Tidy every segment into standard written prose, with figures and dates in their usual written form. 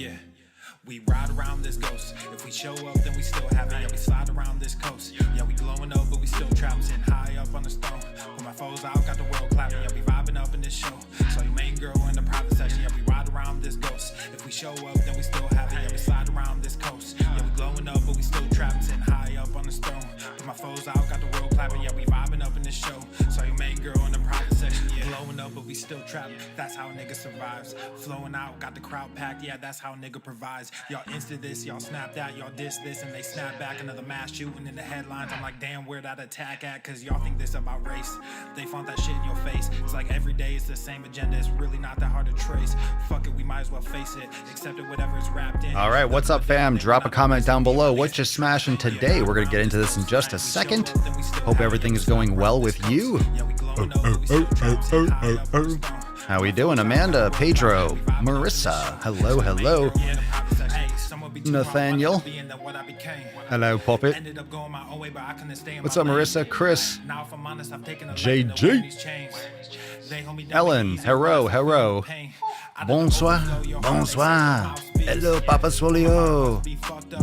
Yeah. We ride around this ghost. If we show up, then we still have it. Yeah, we slide around this coast. Yeah, we glowing up, but we still trapped. Sitting high up on the stone. When my foes out, got the world clapping. Yeah, we vibing up in this show. So your main girl in the private section. Yeah, we ride around this ghost. If we show up, then we still have it. Yeah, we slide around this coast. Yeah, we glowing up, but we still trapped. Sitting high up on the stone. When my foes out, got the world clapping. Yeah, we vibing up in this show. So your main girl in the private section. Yeah, glowing up, but we still trapped. That's how a nigga survives. Flowing out, got the crowd packed. Yeah, that's how a nigga provides. Y'all insta this, y'all snap that, y'all diss this, and they snap back. Another mass shooting in the headlines. I'm like, damn, where that attack at? Cause y'all think this about race. They font that shit in your face. It's like every day it's the same agenda. It's really not that hard to trace. Fuck it, we might as well face it. Accept it, whatever it's wrapped in. All right, what's up, fam? Drop a comment down below. What you smashing today? We're gonna get into this in just a second. Hope everything is going well with you. How we doing? Amanda, Pedro, Marissa. Hello, hello. Nathaniel. Hello, Poppet. What's up, Marissa? Chris. JJ. Ellen. Hello. Bonsoir. Bonsoir. Hello, Papa Swolio.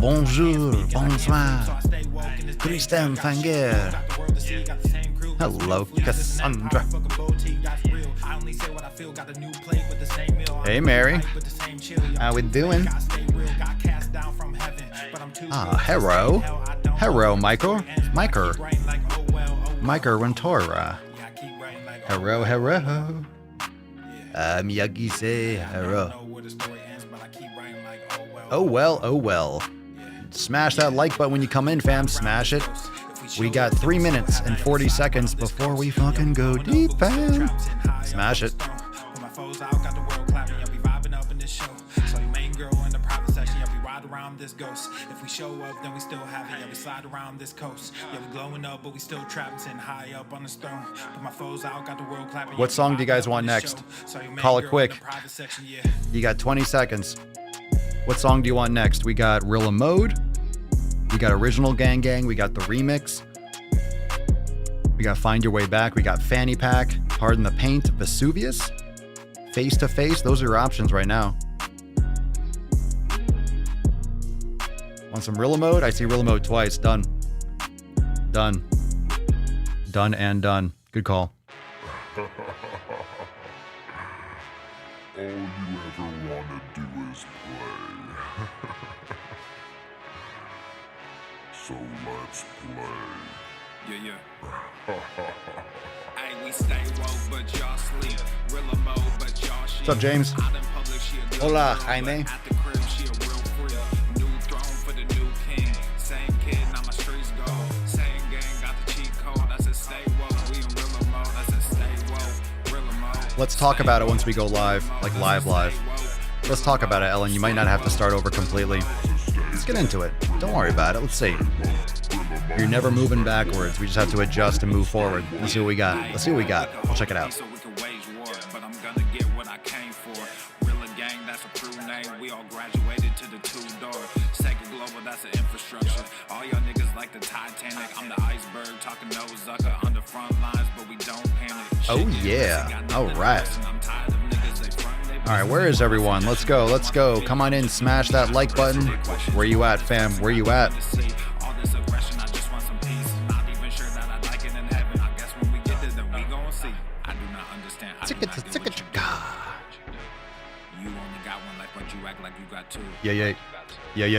Bonjour. Bonsoir. Christian Fanger. Hello, Cassandra. Hey, Mary. How we doing? Hello. Hello, Michael. Michael Rentora. Hello. Miyagi say hello. Oh well. Smash that like button when you come in, fam. Smash it. We got 3 minutes and 40 seconds before we fucking go deep, fam. Smash it. This ghost. If we show up, then we still have it. Yeah, we slide around this coast. Yeah, we glowing up, but we still trapped, sitting high up on the throne. But my foes out, got the world clapping. What song do you guys want next? Call it quick. You got 20 seconds. What song do you want next? We got Rilla Mode. We got Original Gang Gang. We got the remix. We got Find Your Way Back. We got Fanny Pack. Pardon the Paint. Vesuvius. Face to Face. Those are your options right now. Want some Rilla Mode? I see Rilla Mode twice. Done. Done and done. Good call. All you ever want to do is play. So let's play. Yeah. Hey, we stay woke, but y'all sleep. Rilla Mode, but y'all shit. What's up, James? Hola, Jaime. Let's talk about it once we go live, like live. Let's talk about it, Ellen. You might not have to start over completely. Let's get into it. Don't worry about it. Let's see. You're never moving backwards. We just have to adjust and move forward. Let's see what we got. We'll check it out. We all graduated to the two-door. Second global, that's an infrastructure. All y'all niggas like the Titanic. I'm the iceberg, talking no Zucker on the front lines, but we don't panic. Oh yeah. All right. All right, where is everyone? Let's go. Come on in, smash that like button. Where you at, fam? Where you at? Yeah. Yo, we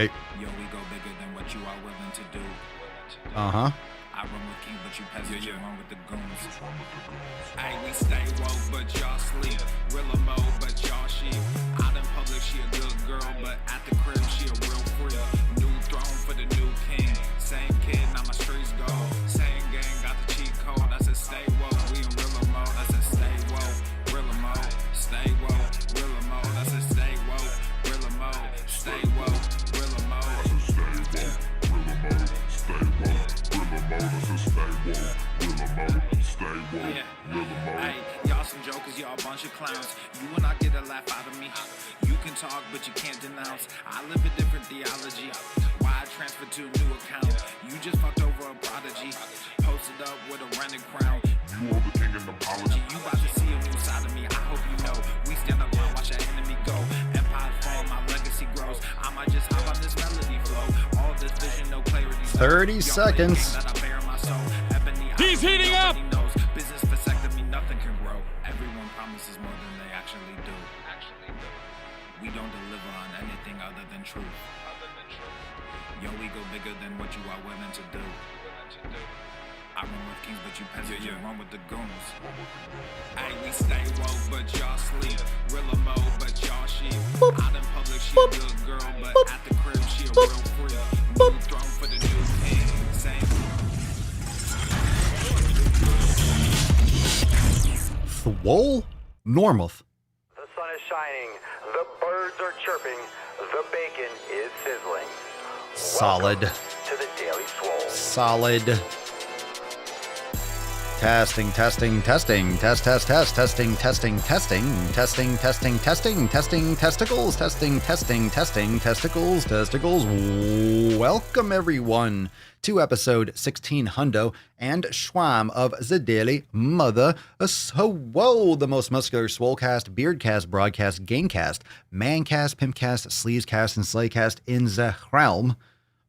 go bigger than what you are willing to do. Uh-huh. I run with King, but you peasants, you run with the goons. Hey, we stay woke, but y'all sleep. Rilla Mode, but y'all sheep. Out in public, she a good girl, but at the crib, she a real freak. New throne for the new king. Same kid, now my streets go. Same gang, got the cheat code. I said stay woke, we in Rilla Mode. I said stay woke, Rilla Mode. Stay woke, Rilla Mode. I said stay woke, Rilla Mode. Stay woke, Rilla Mode. Hey, y'all some jokers, y'all a bunch of clowns. You will not get a laugh out of me. You can talk, but you can't denounce. I live a different theology. Why I transferred to a new account? You just fucked over a prodigy. Posted up with a rented crown. You are the king and apology. You about to see a new side of me. I hope you know. We stand up and watch our enemy go. Empire fall, my legacy grow. 30 seconds. He's heating up! Business vasectomy, nothing can grow. Everyone promises more than they actually do. We don't deliver on anything other than truth. Yo, we go bigger than what you are willing to do. I run with kings, but you peasants, you run with the goons. Hey, we stay woke, but y'all sleep. Rilla mode, but y'all sheep. Out in public, she a good girl, but at the crib, she a real freak. New throne for the new king. Same. Swolenormous. The sun is shining, the birds are chirping, the bacon is sizzling. Solid. Welcome to the Daily Swole. Solid. Testing, testing, testing, test, test, test, testing, testing, testing, testing, testing, testing, testing, testicles, testing, testing, testing, testicles, testicles. Welcome everyone to episode 16 hundo and schwam of the Daily Mother Swole, the most muscular swolecast, beardcast, broadcast, gamecast, mancast, pimpcast, sleazecast, and slaycast in the realm.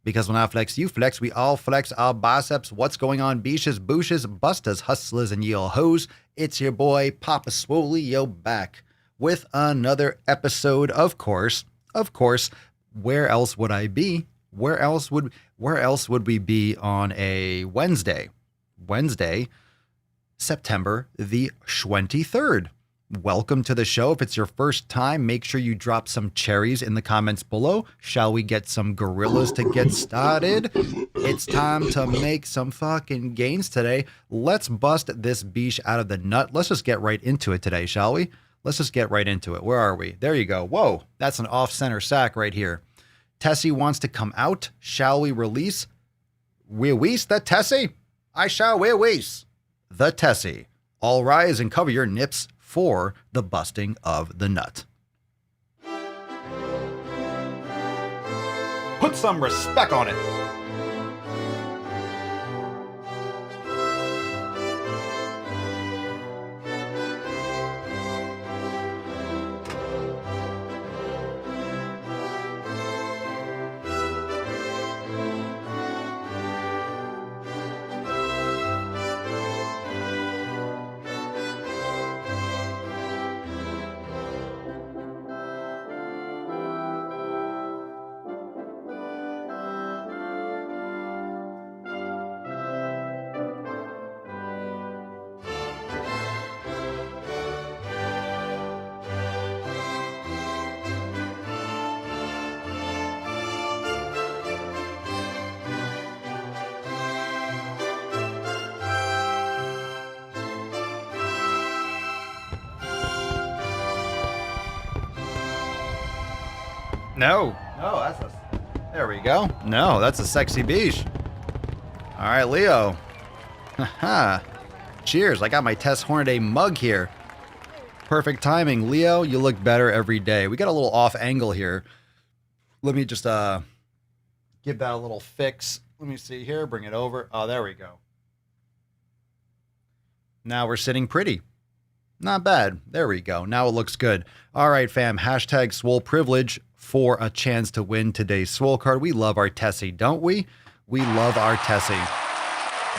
Because when I flex, you flex, we all flex our biceps. What's going on, beaches, booshes, busters, hustlers, and ye all hoes? It's your boy, Papa Swolio, back with another episode, of course. Where else would I be? Where else would we be on a Wednesday? Wednesday, September the 23rd. Welcome to the show. If it's your first time, make sure you drop some cherries in the comments below. Shall we get some gorillas to get started? It's time to make some fucking gains today. Let's bust this beach out of the nut. Let's just get right into it today, shall we? Let's just get right into it. Where are we? There you go. Whoa, that's an off-center sack right here. Tessie wants to come out. Shall we release? Release the Tessie? I shall release the Tessie. All rise and cover your nips for the busting of the nut. Put some respect on it. No, there we go. No, that's a sexy beach. All right, Leo. Haha. Cheers. I got my Tess Hornaday mug here. Perfect timing. Leo, you look better every day. We got a little off angle here. Let me just give that a little fix. Let me see here. Bring it over. Oh, there we go. Now we're sitting pretty. Not bad. There we go. Now it looks good. All right, fam. Hashtag Swole Privilege for a chance to win today's Swole card. We love our Tessie, don't we? We love our Tessie.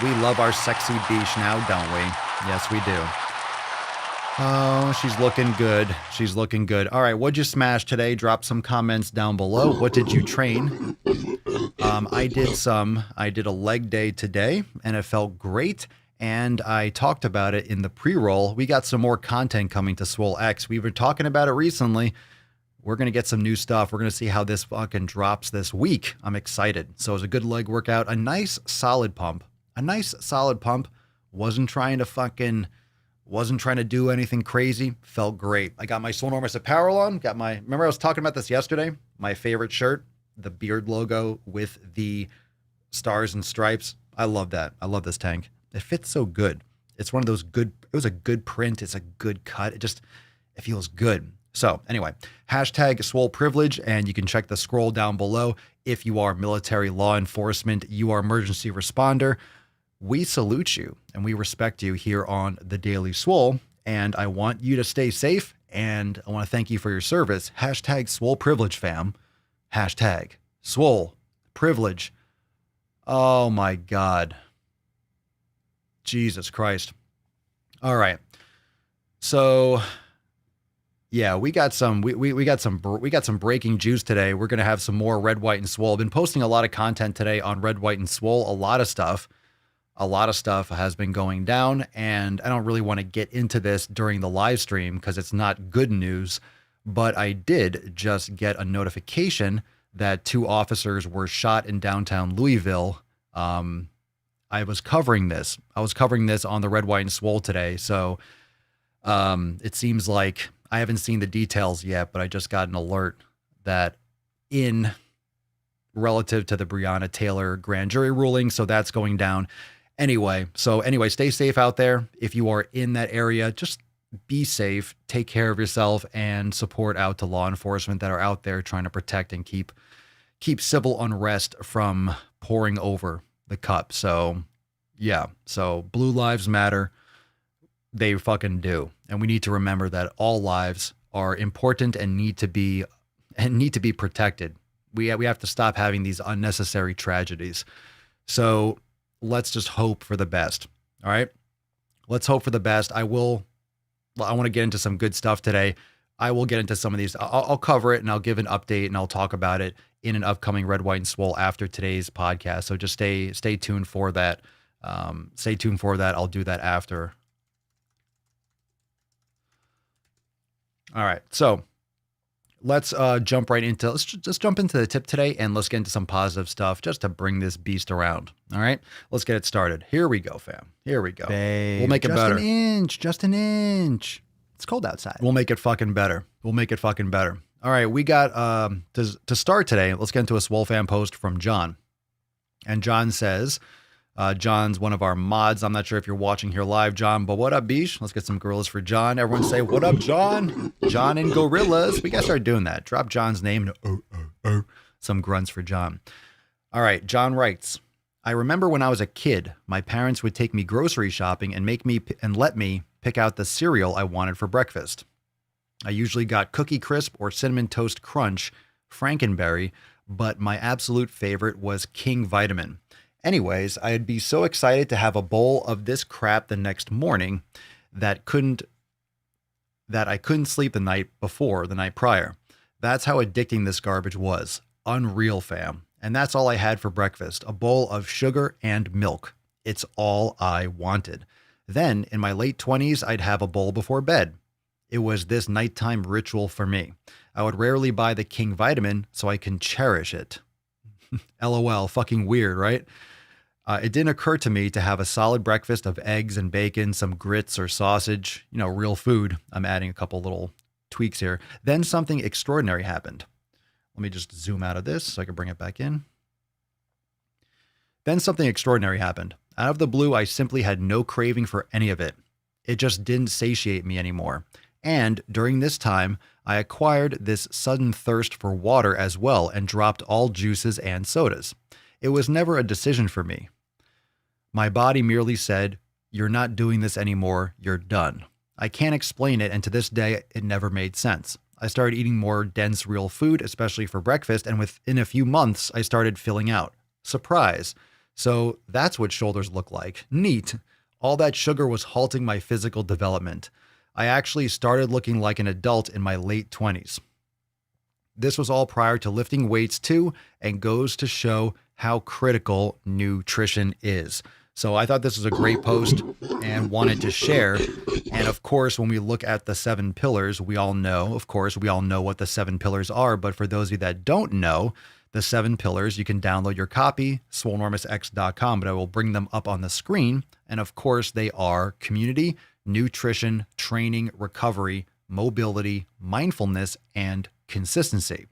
We love our sexy beach now, don't we? Yes, we do. Oh, she's looking good. She's looking good. All right, what'd you smash today? Drop some comments down below. What did you train? I did a leg day today, and it felt great. And I talked about it in the pre-roll. We got some more content coming to Swole X. We've been talking about it recently. We're going to get some new stuff. We're going to see how this fucking drops this week. I'm excited. So it was a good leg workout. A nice solid pump. Wasn't trying to do anything crazy. Felt great. I got my Swolenormous apparel on. Remember I was talking about this yesterday? My favorite shirt, the beard logo with the stars and stripes. I love that. I love this tank. It fits so good. It's one of those good, it was a good print. It's a good cut. It feels good. So anyway, hashtag Swole Privilege, and you can check the scroll down below. If you are military, law enforcement, you are emergency responder, we salute you and we respect you here on the Daily Swole. And I want you to stay safe, and I want to thank you for your service. Hashtag Swole Privilege, fam. Hashtag Swole Privilege. Oh my God. Jesus Christ. All right. So yeah, we got some breaking juice today. We're gonna have some more Red, White, and Swole. I've been posting a lot of content today on Red, White, and Swole. A lot of stuff has been going down, and I don't really want to get into this during the live stream because it's not good news. But I did just get a notification that 2 officers were shot in downtown Louisville. I was covering this. on the Red, White, and Swole today. So it seems like I haven't seen the details yet, but I just got an alert that relative to the Breonna Taylor grand jury ruling. So that's going down. Anyway, stay safe out there. If you are in that area, just be safe, take care of yourself, and support out to law enforcement that are out there trying to protect and keep civil unrest from pouring over the cup. So yeah, so Blue Lives Matter. They fucking do. And we need to remember that all lives are important and need to be protected. We have to stop having these unnecessary tragedies. So let's just hope for the best. All right. Let's hope for the best. I want to get into some good stuff today. I will get into some of these. I'll cover it and I'll give an update and I'll talk about it in an upcoming Red, White, and Swole after today's podcast. So just stay tuned for that. Stay tuned for that. I'll do that after. All right. So let's jump into the tip today and let's get into some positive stuff just to bring this beast around. All right. Let's get it started. Here we go, fam. Here we go. Babe, we'll make it better. Just an inch. It's cold outside. We'll make it fucking better. All right. We got, to start today, let's get into a Swole fan post from John. And John says, John's one of our mods. I'm not sure if you're watching here live, John, but what up, Beesh? Let's get some gorillas for John. Everyone say, what up, John? John and gorillas. We got to start doing that. Drop John's name. Some grunts for John. All right. John writes, I remember when I was a kid, my parents would take me grocery shopping and let me pick out the cereal I wanted for breakfast. I usually got Cookie Crisp or Cinnamon Toast Crunch, Frankenberry, but my absolute favorite was King Vitamin. Anyways, I'd be so excited to have a bowl of this crap the next morning that I couldn't sleep the night prior. That's how addicting this garbage was. Unreal, fam. And that's all I had for breakfast, a bowl of sugar and milk. It's all I wanted. Then, in my late 20s, I'd have a bowl before bed. It was this nighttime ritual for me. I would rarely buy the King Vitamin so I can cherish it. LOL, fucking weird, right? It didn't occur to me to have a solid breakfast of eggs and bacon, some grits or sausage, real food. I'm adding a couple little tweaks here. Then something extraordinary happened. Let me just zoom out of this so I can bring it back in. Then something extraordinary happened. Out of the blue, I simply had no craving for any of it. It just didn't satiate me anymore. And during this time, I acquired this sudden thirst for water as well and dropped all juices and sodas. It was never a decision for me. My body merely said, you're not doing this anymore, you're done. I can't explain it, and to this day, it never made sense. I started eating more dense real food, especially for breakfast, and within a few months, I started filling out. Surprise. So that's what shoulders look like. Neat. All that sugar was halting my physical development. I actually started looking like an adult in my late 20s. This was all prior to lifting weights too, and goes to show how critical nutrition is. So I thought this was a great post and wanted to share. And of course, when we look at the 7 pillars, we all know what the 7 pillars are. But for those of you that don't know, the 7 pillars, you can download your copy, swolenormousx.com, but I will bring them up on the screen. And of course, they are community, nutrition, training, recovery, mobility, mindfulness, and consistency.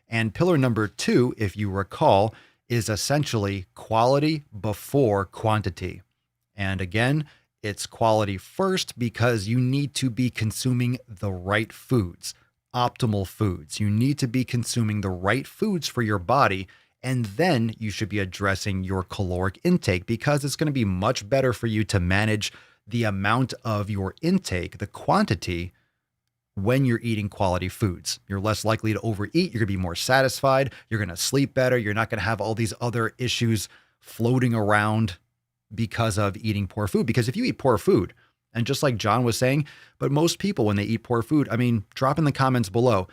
And pillar number 2, if you recall, is essentially quality before quantity. And again, it's quality first because you need to be consuming the right foods, optimal foods. You need to be consuming the right foods for your body, and then you should be addressing your caloric intake because it's going to be much better for you to manage the amount of your intake, the quantity, when you're eating quality foods. You're less likely to overeat. You're going to be more satisfied. You're going to sleep better. You're not going to have all these other issues floating around because of eating poor food. Because if you eat poor food, and just like John was saying, but most people, when they eat poor food, I mean, drop in the comments below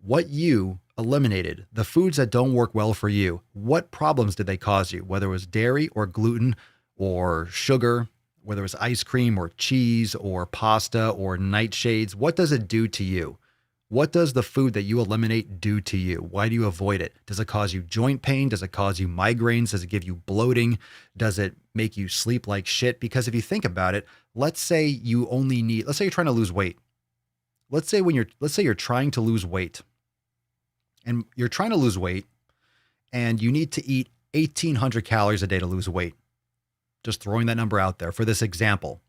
what you eliminated, the foods that don't work well for you. What problems did they cause you? Whether it was dairy or gluten or sugar, whether it was ice cream or cheese or pasta or nightshades, what does it do to you? What does the food that you eliminate do to you? Why do you avoid it? Does it cause you joint pain? Does it cause you migraines? Does it give you bloating? Does it make you sleep like shit? Because if you think about it, let's say let's say you're trying to lose weight. Let's say you're trying to lose weight and you're trying to lose weight and you need to eat 1,800 calories a day to lose weight. Just throwing that number out there for this example,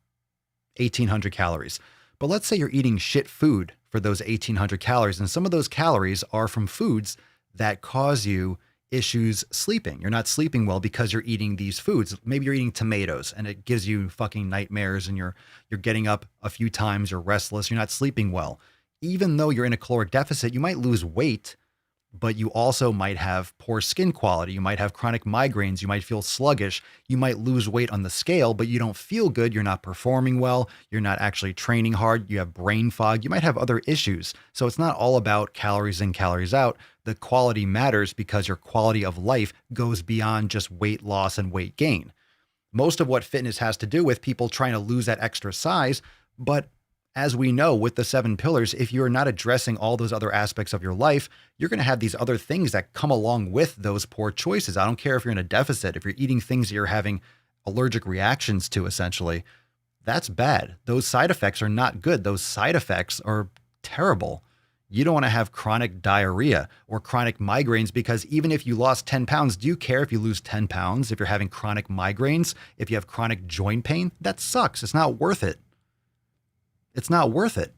1,800 calories. But let's say you're eating shit food for those 1,800 calories. And some of those calories are from foods that cause you issues sleeping. You're not sleeping well because you're eating these foods. Maybe you're eating tomatoes and it gives you fucking nightmares and you're getting up a few times, you're restless, you're not sleeping well. Even though you're in a caloric deficit, you might lose weight, but you also might have poor skin quality. You might have chronic migraines. You might feel sluggish. You might lose weight on the scale, but you don't feel good. You're not performing well. You're not actually training hard. You have brain fog. You might have other issues. So it's not all about calories in, calories out. The quality matters because your quality of life goes beyond just weight loss and weight gain. Most of what fitness has to do with people trying to lose that extra size, but as we know with the 7 pillars, if you're not addressing all those other aspects of your life, you're going to have these other things that come along with those poor choices. I don't care if you're in a deficit, if you're eating things that you're having allergic reactions to, essentially, that's bad. Those side effects are not good. Those side effects are terrible. You don't want to have chronic diarrhea or chronic migraines because even if you lost 10 pounds, do you care if you lose 10 pounds? If you're having chronic migraines, if you have chronic joint pain, that sucks. It's not worth it. It's not worth it.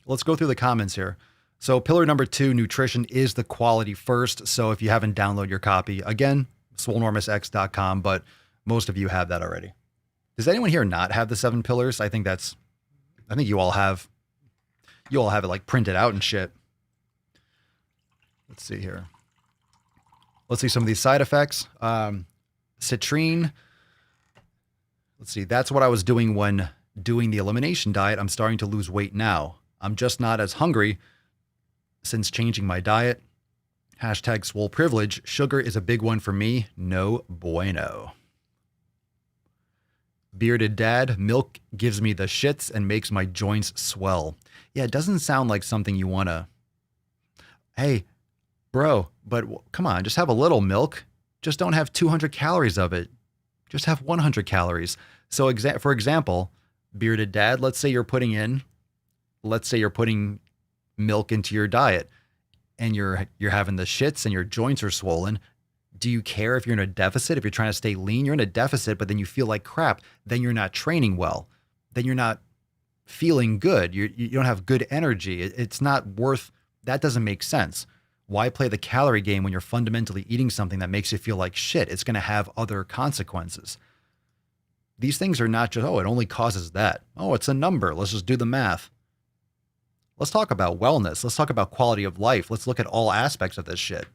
Let's go through the comments here. So pillar number 2, nutrition is the quality first. So if you haven't downloaded your copy, again, swolenormousx.com, but most of you have that already. Does anyone here not have the 7 pillars? I think you all have it like printed out and shit. Let's see here. Let's see some of these side effects. Citrine. Let's see. That's what I was doing when doing the elimination diet. I'm starting to lose weight now. I'm just not as hungry since changing my diet. Hashtag swole privilege. Sugar is a big one for me. No bueno. Bearded dad. Milk gives me the shits and makes my joints swell. Yeah, it doesn't sound like something you want to. Hey, bro, but come on, just have a little milk. Just don't have 200 calories of it. Just have 100 calories. So for example, bearded dad, let's say you're putting milk into your diet and you're having the shits and your joints are swollen. Do you care if you're in a deficit? If you're trying to stay lean, you're in a deficit, but then you feel like crap. Then you're not training well. Then you're not feeling good. You don't have good energy. It's not worth, that doesn't make sense. Why play the calorie game when you're fundamentally eating something that makes you feel like shit? It's going to have other consequences. These things are not just, oh, it only causes that. Oh, it's a number. Let's just do the math. Let's talk about wellness. Let's talk about quality of life. Let's look at all aspects of this shit.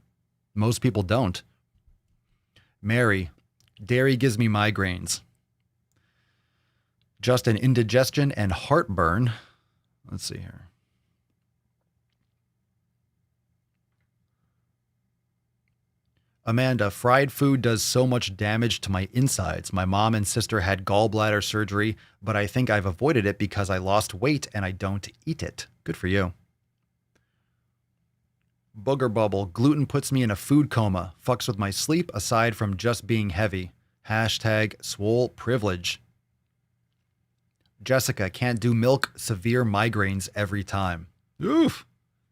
Most people don't. Mary, dairy gives me migraines. Justin, indigestion and heartburn. Let's see here. Amanda, fried food does so much damage to my insides. My mom and sister had gallbladder surgery, but I think I've avoided it because I lost weight and I don't eat it. Good for you. Booger bubble, gluten puts me in a food coma. Fucks with my sleep aside from just being heavy. Hashtag swole privilege. Jessica, can't do milk, severe migraines every time. Oof.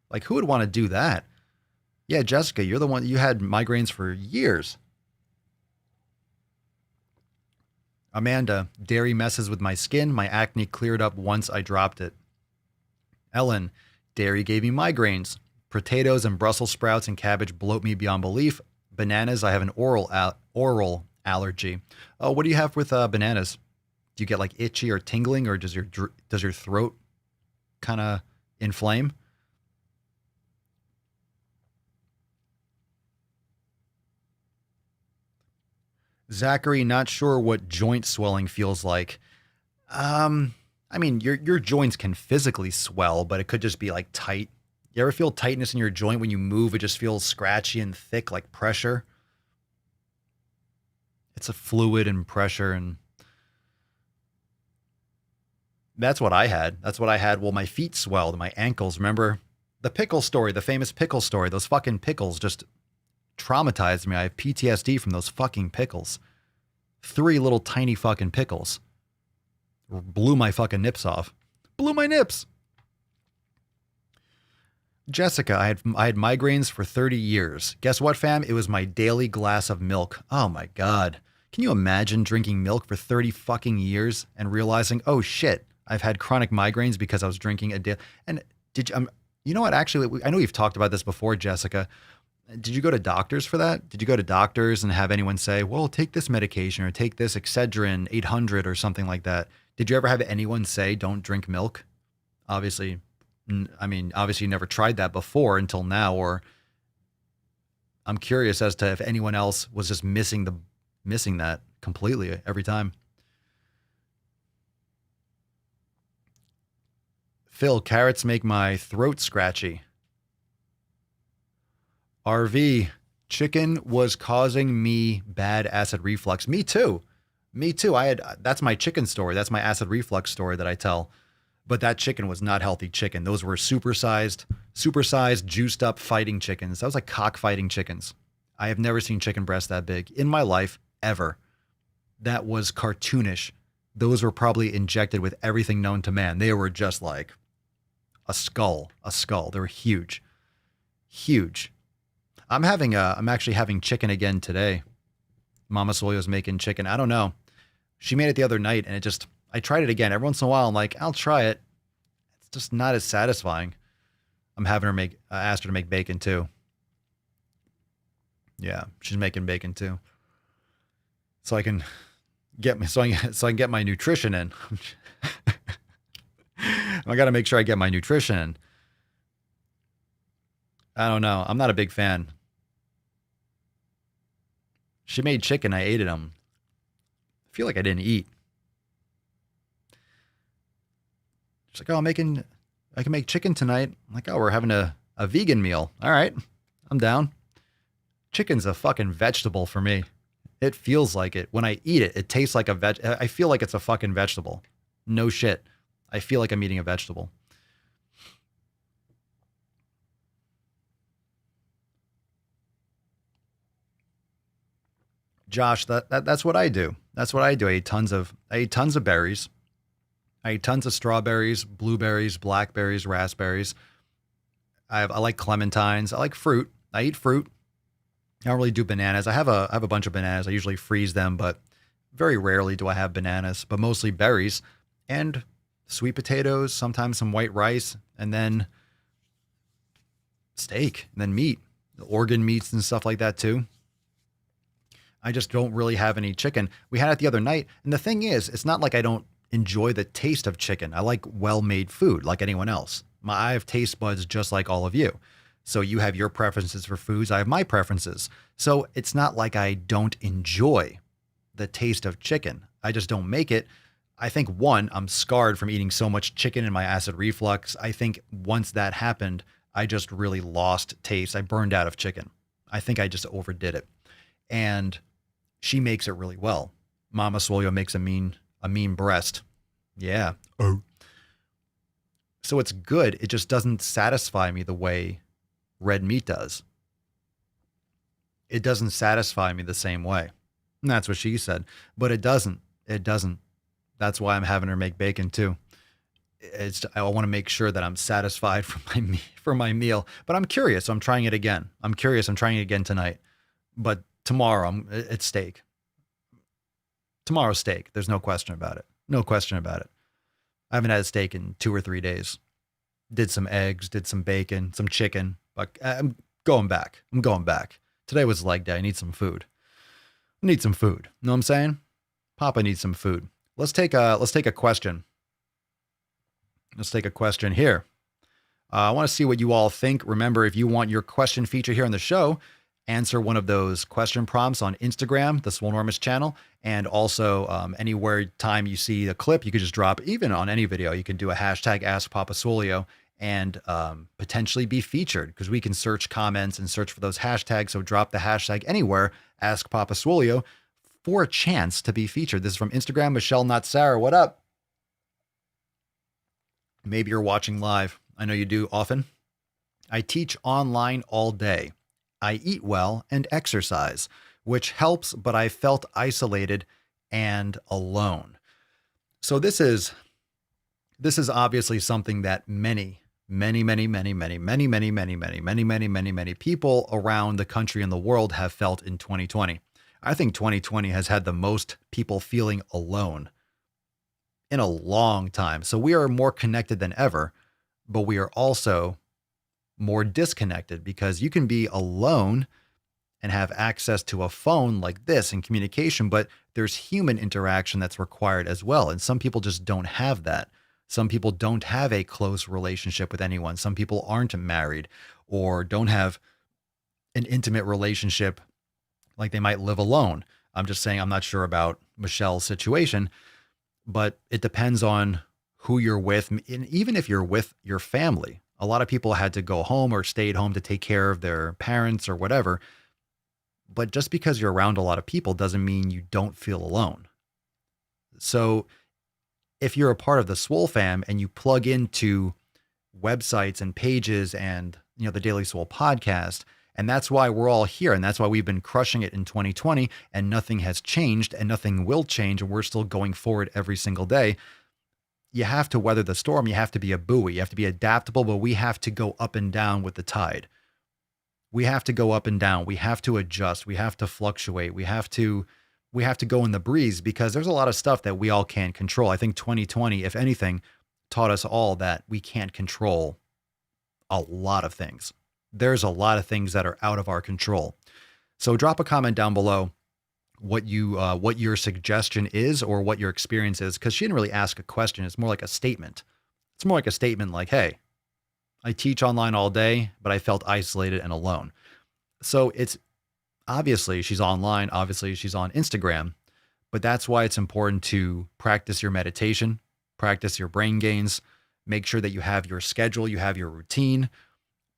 Like who would want to do that? Yeah, Jessica, you're the one, you had migraines for years. Amanda, dairy messes with my skin. My acne cleared up once I dropped it. Ellen, dairy gave me migraines. Potatoes and Brussels sprouts and cabbage bloat me beyond belief. Bananas, I have an oral allergy. Oh, what do you have with bananas? Do you get like itchy or tingling, or does your throat kind of inflame? Zachary, not sure what joint swelling feels like. I mean, your joints can physically swell, but it could just be like tight. You ever feel tightness in your joint when you move? It just feels scratchy and thick, like pressure. It's a fluid and pressure, and that's what I had. That's what I had. Well, my feet swelled, my ankles. Remember the pickle story, the famous pickle story? Those fucking pickles just traumatized me. I have PTSD from those fucking pickles. 3 little tiny fucking pickles. Blew my fucking nips off. Blew my nips. Jessica, I had migraines for 30 years. Guess what, fam? It was my daily glass of milk. Oh my God. Can you imagine drinking milk for 30 fucking years and realizing, oh shit, I've had chronic migraines because I was drinking a day. And did you, you know what? Actually, I know we've talked about this before, Jessica. Did you go to doctors for that? Did you go to doctors and have anyone say, well, take this medication or take this Excedrin 800 or something like that? Did you ever have anyone say, don't drink milk? Obviously, obviously you never tried that before until now, or I'm curious as to if anyone else was just missing that completely every time. Phil, carrots make my throat scratchy. RV, chicken was causing me bad acid reflux. Me too. That's my chicken story. That's my acid reflux story that I tell. But that chicken was not healthy chicken. Those were supersized, juiced up fighting chickens. That was like cockfighting chickens. I have never seen chicken breast that big in my life, ever. That was cartoonish. Those were probably injected with everything known to man. They were just like a skull. They were huge. I'm actually having chicken again today. Mama Swolio's making chicken. I don't know. She made it the other night and I tried it again. Every once in a while, I'm like, I'll try it. It's just not as satisfying. I'm having her I asked her to make bacon too. Yeah, she's making bacon too. So I can get my nutrition in. I got to make sure I get my nutrition in. I don't know. I'm not a big fan. She made chicken. I ate it. I feel like I didn't eat. She's like, oh, I can make chicken tonight. I'm like, oh, we're having a vegan meal. All right. I'm down. Chicken's a fucking vegetable for me. It feels like it. When I eat it, it tastes like I feel like it's a fucking vegetable. No shit. I feel like I'm eating a vegetable. Josh, that's what I do. That's what I do. I eat tons of berries. I eat tons of strawberries, blueberries, blackberries, raspberries. I like clementines. I like fruit. I eat fruit. I don't really do bananas. I have a bunch of bananas. I usually freeze them, but very rarely do I have bananas, but mostly berries and sweet potatoes, sometimes some white rice, and then steak, and then meat, organ meats and stuff like that too. I just don't really have any chicken. We had it the other night. And the thing is, it's not like I don't enjoy the taste of chicken. I like well-made food like anyone else. I have taste buds just like all of you. So you have your preferences for foods. I have my preferences. So it's not like I don't enjoy the taste of chicken. I just don't make it. I think one, I'm scarred from eating so much chicken in my acid reflux. I think once that happened, I just really lost taste. I burned out of chicken. I think I just overdid it. And she makes it really well. Mama Swolio makes a mean breast. Yeah. Oh. So it's good. It just doesn't satisfy me the way red meat does. It doesn't satisfy me the same way. And that's what she said. But it doesn't. That's why I'm having her make bacon too. I want to make sure that I'm satisfied for my meal. But I'm curious. So I'm trying it again. I'm trying it again tonight. But tomorrow, it's steak. Tomorrow's steak. There's no question about it. I haven't had a steak in 2 or 3 days. Did some eggs, did some bacon, some chicken. But I'm going back. Today was leg day. I need some food. Know what I'm saying? Papa needs some food. Let's take a question. Let's take a question here. I want to see what you all think. Remember, if you want your question featured here on the show, answer one of those question prompts on Instagram, the Swolenormous channel, and also anywhere time you see a clip, you could just drop, even on any video, you can do a hashtag Ask Papa Swolio and potentially be featured, because we can search comments and search for those hashtags. So drop the hashtag anywhere, Ask Papa Swolio, for a chance to be featured. This is from Instagram, Michelle, not Sarah. What up? Maybe you're watching live. I know you do often. I teach online all day. I eat well and exercise, which helps, but I felt isolated and alone. So this is obviously something that many people around the country and the world have felt in 2020. I think 2020 has had the most people feeling alone in a long time. So we are more connected than ever, but we are also more disconnected, because you can be alone and have access to a phone like this and communication, but there's human interaction that's required as well. And some people just don't have that. Some people don't have a close relationship with anyone. Some people aren't married or don't have an intimate relationship, like they might live alone. I'm just saying, I'm not sure about Michelle's situation, but it depends on who you're with. And even if you're with your family, a lot of people had to go home or stayed home to take care of their parents or whatever. But just because you're around a lot of people doesn't mean you don't feel alone. So if you're a part of the Swole fam and you plug into websites and pages and, the Daily Swole podcast, and that's why we're all here, and that's why we've been crushing it in 2020, and nothing has changed and nothing will change, and we're still going forward every single day. You have to weather the storm. You have to be a buoy. You have to be adaptable, but we have to go up and down with the tide. We have to go up and down. We have to adjust. We have to fluctuate. We have to go in the breeze, because there's a lot of stuff that we all can't control. I think 2020, if anything, taught us all that we can't control a lot of things. There's a lot of things that are out of our control. So drop a comment down below what your suggestion is or what your experience is, because she didn't really ask a question. It's more like a statement. It's more like a statement like, hey, I teach online all day, but I felt isolated and alone. So it's obviously she's online. Obviously she's on Instagram, but that's why it's important to practice your meditation, practice your brain gains, make sure that you have your schedule, you have your routine.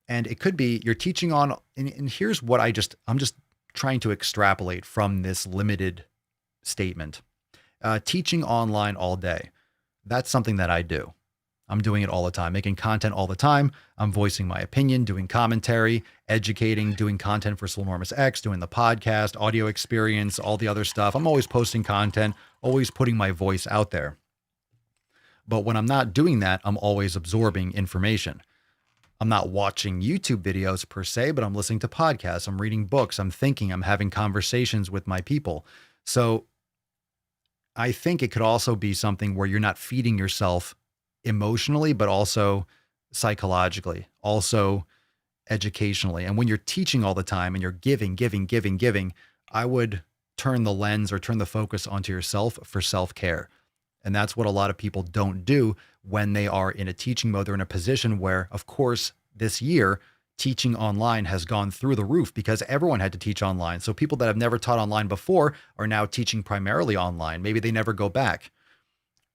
And it could be you're teaching on, and here's what I'm just trying to extrapolate from this limited statement. Teaching online all day. That's something that I do. I'm doing it all the time, making content all the time. I'm voicing my opinion, doing commentary, educating, doing content for Swolenormous X, doing the podcast, audio experience, all the other stuff. I'm always posting content, always putting my voice out there. But when I'm not doing that, I'm always absorbing information. I'm not watching YouTube videos per se, but I'm listening to podcasts. I'm reading books. I'm thinking. I'm having conversations with my people. So I think it could also be something where you're not feeding yourself emotionally, but also psychologically, also educationally. And when you're teaching all the time and you're giving, I would turn the lens or turn the focus onto yourself for self-care. And that's what a lot of people don't do when they are in a teaching mode. They're in a position where, of course, this year, teaching online has gone through the roof because everyone had to teach online. So people that have never taught online before are now teaching primarily online. Maybe they never go back.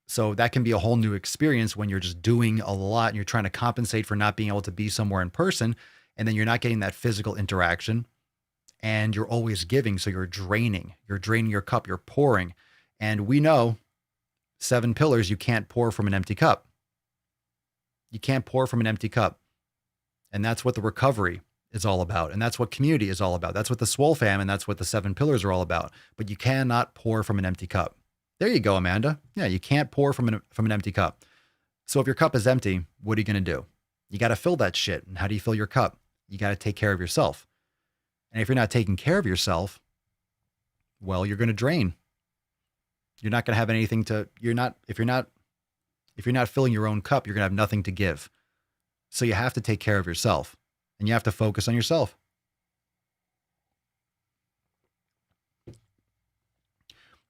So that can be a whole new experience when you're just doing a lot and you're trying to compensate for not being able to be somewhere in person. And then you're not getting that physical interaction and you're always giving. So you're draining your cup, you're pouring. And we know 7 pillars, you can't pour from an empty cup. You can't pour from an empty cup. And that's what the recovery is all about. And that's what community is all about. That's what the Swole fam and that's what the 7 pillars are all about. But you cannot pour from an empty cup. There you go, Amanda. Yeah, you can't pour from an empty cup. So if your cup is empty, what are you going to do? You got to fill that shit. And how do you fill your cup? You got to take care of yourself. And if you're not taking care of yourself, well, you're going to drain. You're not going to have anything to, if you're not filling your own cup, you're going to have nothing to give. So you have to take care of yourself and you have to focus on yourself.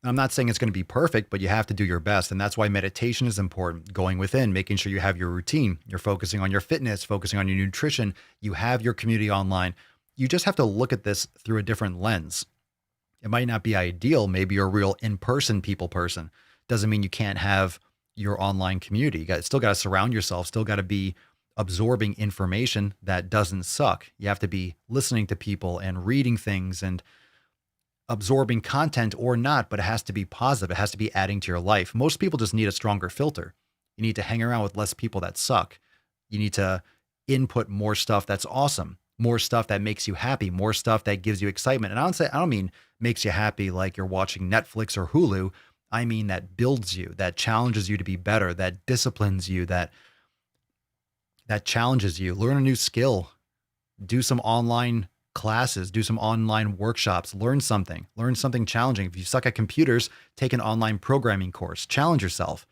I'm not saying it's going to be perfect, but you have to do your best. And that's why meditation is important. Going within, making sure you have your routine. You're focusing on your fitness, focusing on your nutrition. You have your community online. you just have to look at this through a different lens. It might not be ideal. Maybe you're a real in-person people person. Doesn't mean you can't have your online community. Still got to surround yourself, still got to be absorbing information that doesn't suck. You have to be listening to people and reading things and absorbing content or not, but it has to be positive. It has to be adding to your life. Most people just need a stronger filter. You need to hang around with less people that suck. You need to input more stuff that's awesome, more stuff that makes you happy, more stuff that gives you excitement. And I don't mean makes you happy like you're watching Netflix or Hulu. I mean that builds you, that challenges you to be better, that disciplines you, that challenges you. Learn a new skill, do some online classes, do some online workshops, learn something challenging. If you suck at computers, take an online programming course, challenge yourself,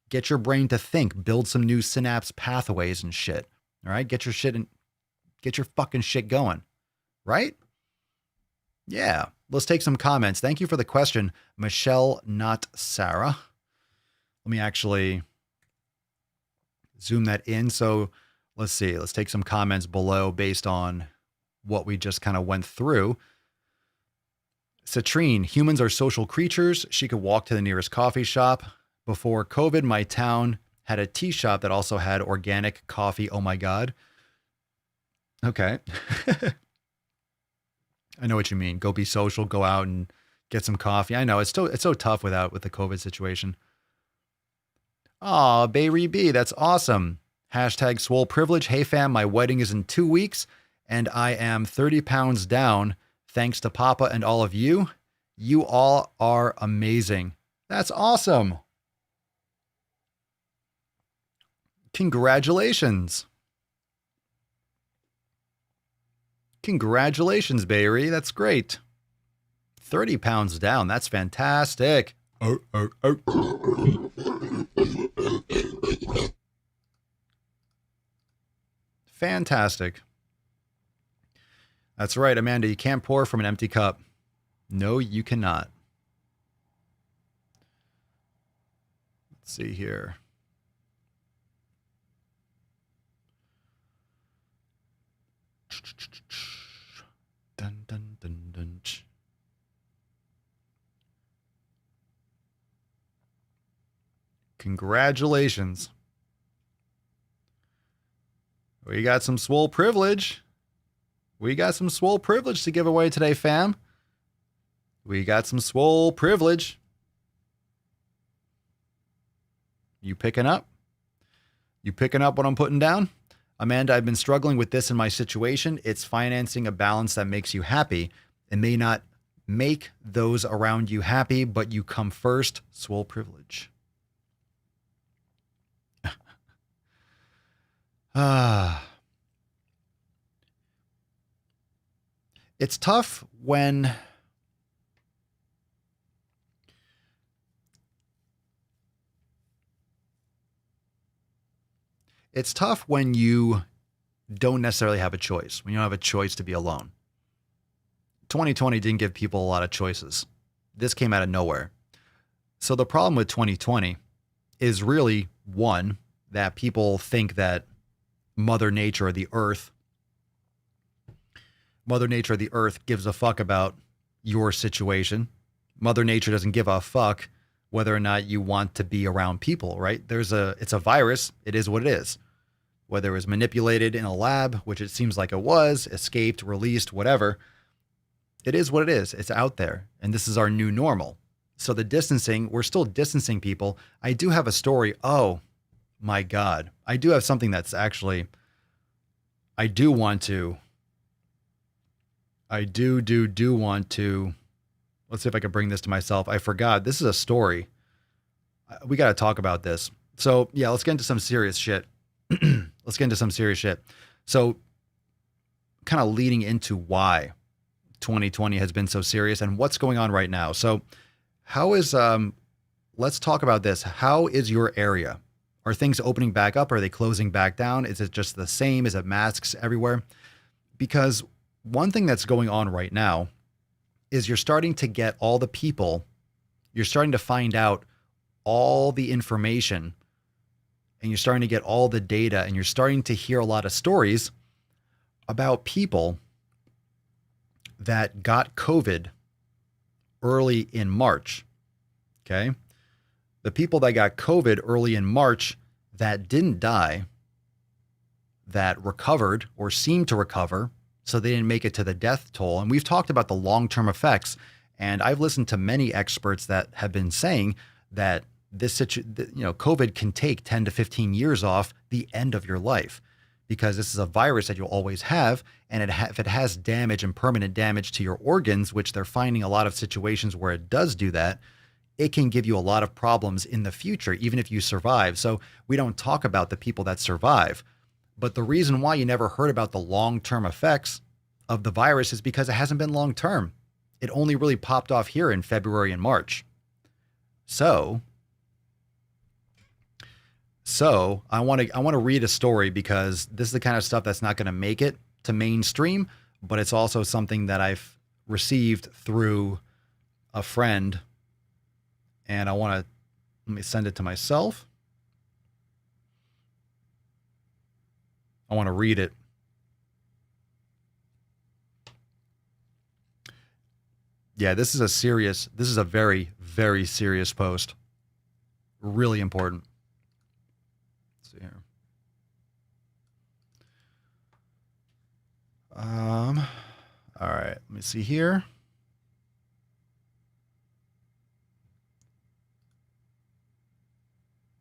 get your brain to think, build some new synapse pathways and shit. All right. Get your fucking shit going. Right? Yeah. Let's take some comments. Thank you for the question, Michelle, not Sarah. Let me actually zoom that in. So let's see. Let's take some comments below based on what we just kind of went through. Citrine, humans are social creatures. She could walk to the nearest coffee shop. Before COVID, my town had a tea shop that also had organic coffee. Oh my God. Okay. I know what you mean. Go be social, go out and get some coffee. I know it's so tough with the COVID situation. Aw, Bayri B, that's awesome. Hashtag Swole Privilege. Hey fam, my wedding is in 2 weeks and I am 30 pounds down. Thanks to Papa and all of you. You all are amazing. That's awesome. Congratulations. Congratulations, Bayri. That's great. 30 pounds down. That's fantastic. Fantastic. That's right, Amanda. You can't pour from an empty cup. No, you cannot. Let's see here. Dun, dun, dun, dun. Congratulations. We got some swole privilege. We got some swole privilege to give away today, fam. We got some swole privilege. You picking up? You picking up what I'm putting down? Amanda, I've been struggling with this in my situation. It's financing a balance that makes you happy. It may not make those around you happy, but you come first. Swole privilege. It's tough when you don't necessarily have a choice, when you don't have a choice to be alone. 2020 didn't give people a lot of choices. This came out of nowhere. So the problem with 2020 is really, one, that people think that Mother Nature or the Earth gives a fuck about your situation. Mother Nature doesn't give a fuck whether or not you want to be around people, right? It's a virus. It is what it is. Whether it was manipulated in a lab, which it seems like it was, escaped, released, whatever, it is what it is. It's out there. And this is our new normal. So the distancing, we're still distancing people. I do have a story. Oh my God. I do have something that's actually, I do want to, let's see if I can bring this to myself. I forgot. This is a story. We got to talk about this. So yeah, let's get into some serious shit. So kind of leading into why 2020 has been so serious and what's going on right now. So let's talk about this. How is your area? Are things opening back up? Are they closing back down? Is it just the same? Is it masks everywhere? Because one thing that's going on right now is you're starting to get all the people, you're starting to find out all the information, and you're starting to get all the data, and you're starting to hear a lot of stories about people that got COVID early in March, okay? The people that got COVID early in March that didn't die, that recovered or seemed to recover, so they didn't make it to the death toll. And we've talked about the long-term effects, and I've listened to many experts that have been saying that COVID can take 10 to 15 years off the end of your life, because this is a virus that you'll always have. And if it has damage and permanent damage to your organs, which they're finding a lot of situations where it does do that, it can give you a lot of problems in the future, even if you survive. So we don't talk about the people that survive. But the reason why you never heard about the long-term effects of the virus is because it hasn't been long-term. It only really popped off here in February and March. So I want to read a story, because this is the kind of stuff that's not going to make it to mainstream, but it's also something that I've received through a friend, and let me send it to myself. I want to read it. Yeah, this is a very, very serious post. Really important. Let's see here. All right, let me see here.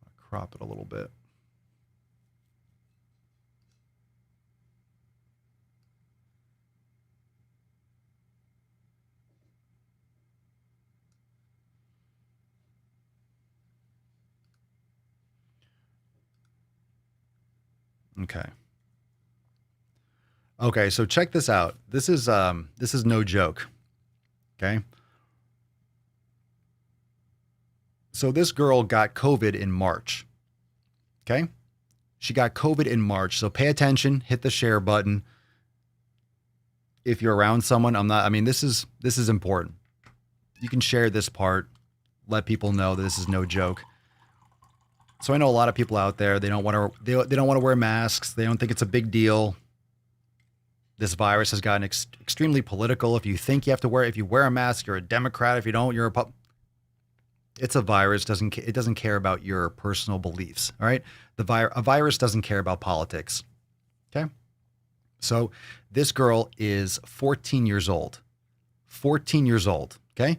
I'll crop it a little bit. Okay, so check this out. This is no joke. Okay? So this girl got COVID in March. Okay? She got COVID in March. So pay attention, hit the share button. If you're around someone, this is important. You can share this part, let people know that this is no joke. So I know a lot of people out there, they don't want to wear masks. They don't think it's a big deal. This virus has gotten extremely political. If you think you have to if you wear a mask, you're a Democrat. If you don't, you're a It's a virus. It doesn't care about your personal beliefs. All right. A virus doesn't care about politics. Okay. So this girl is 14 years old. 14 years old. Okay.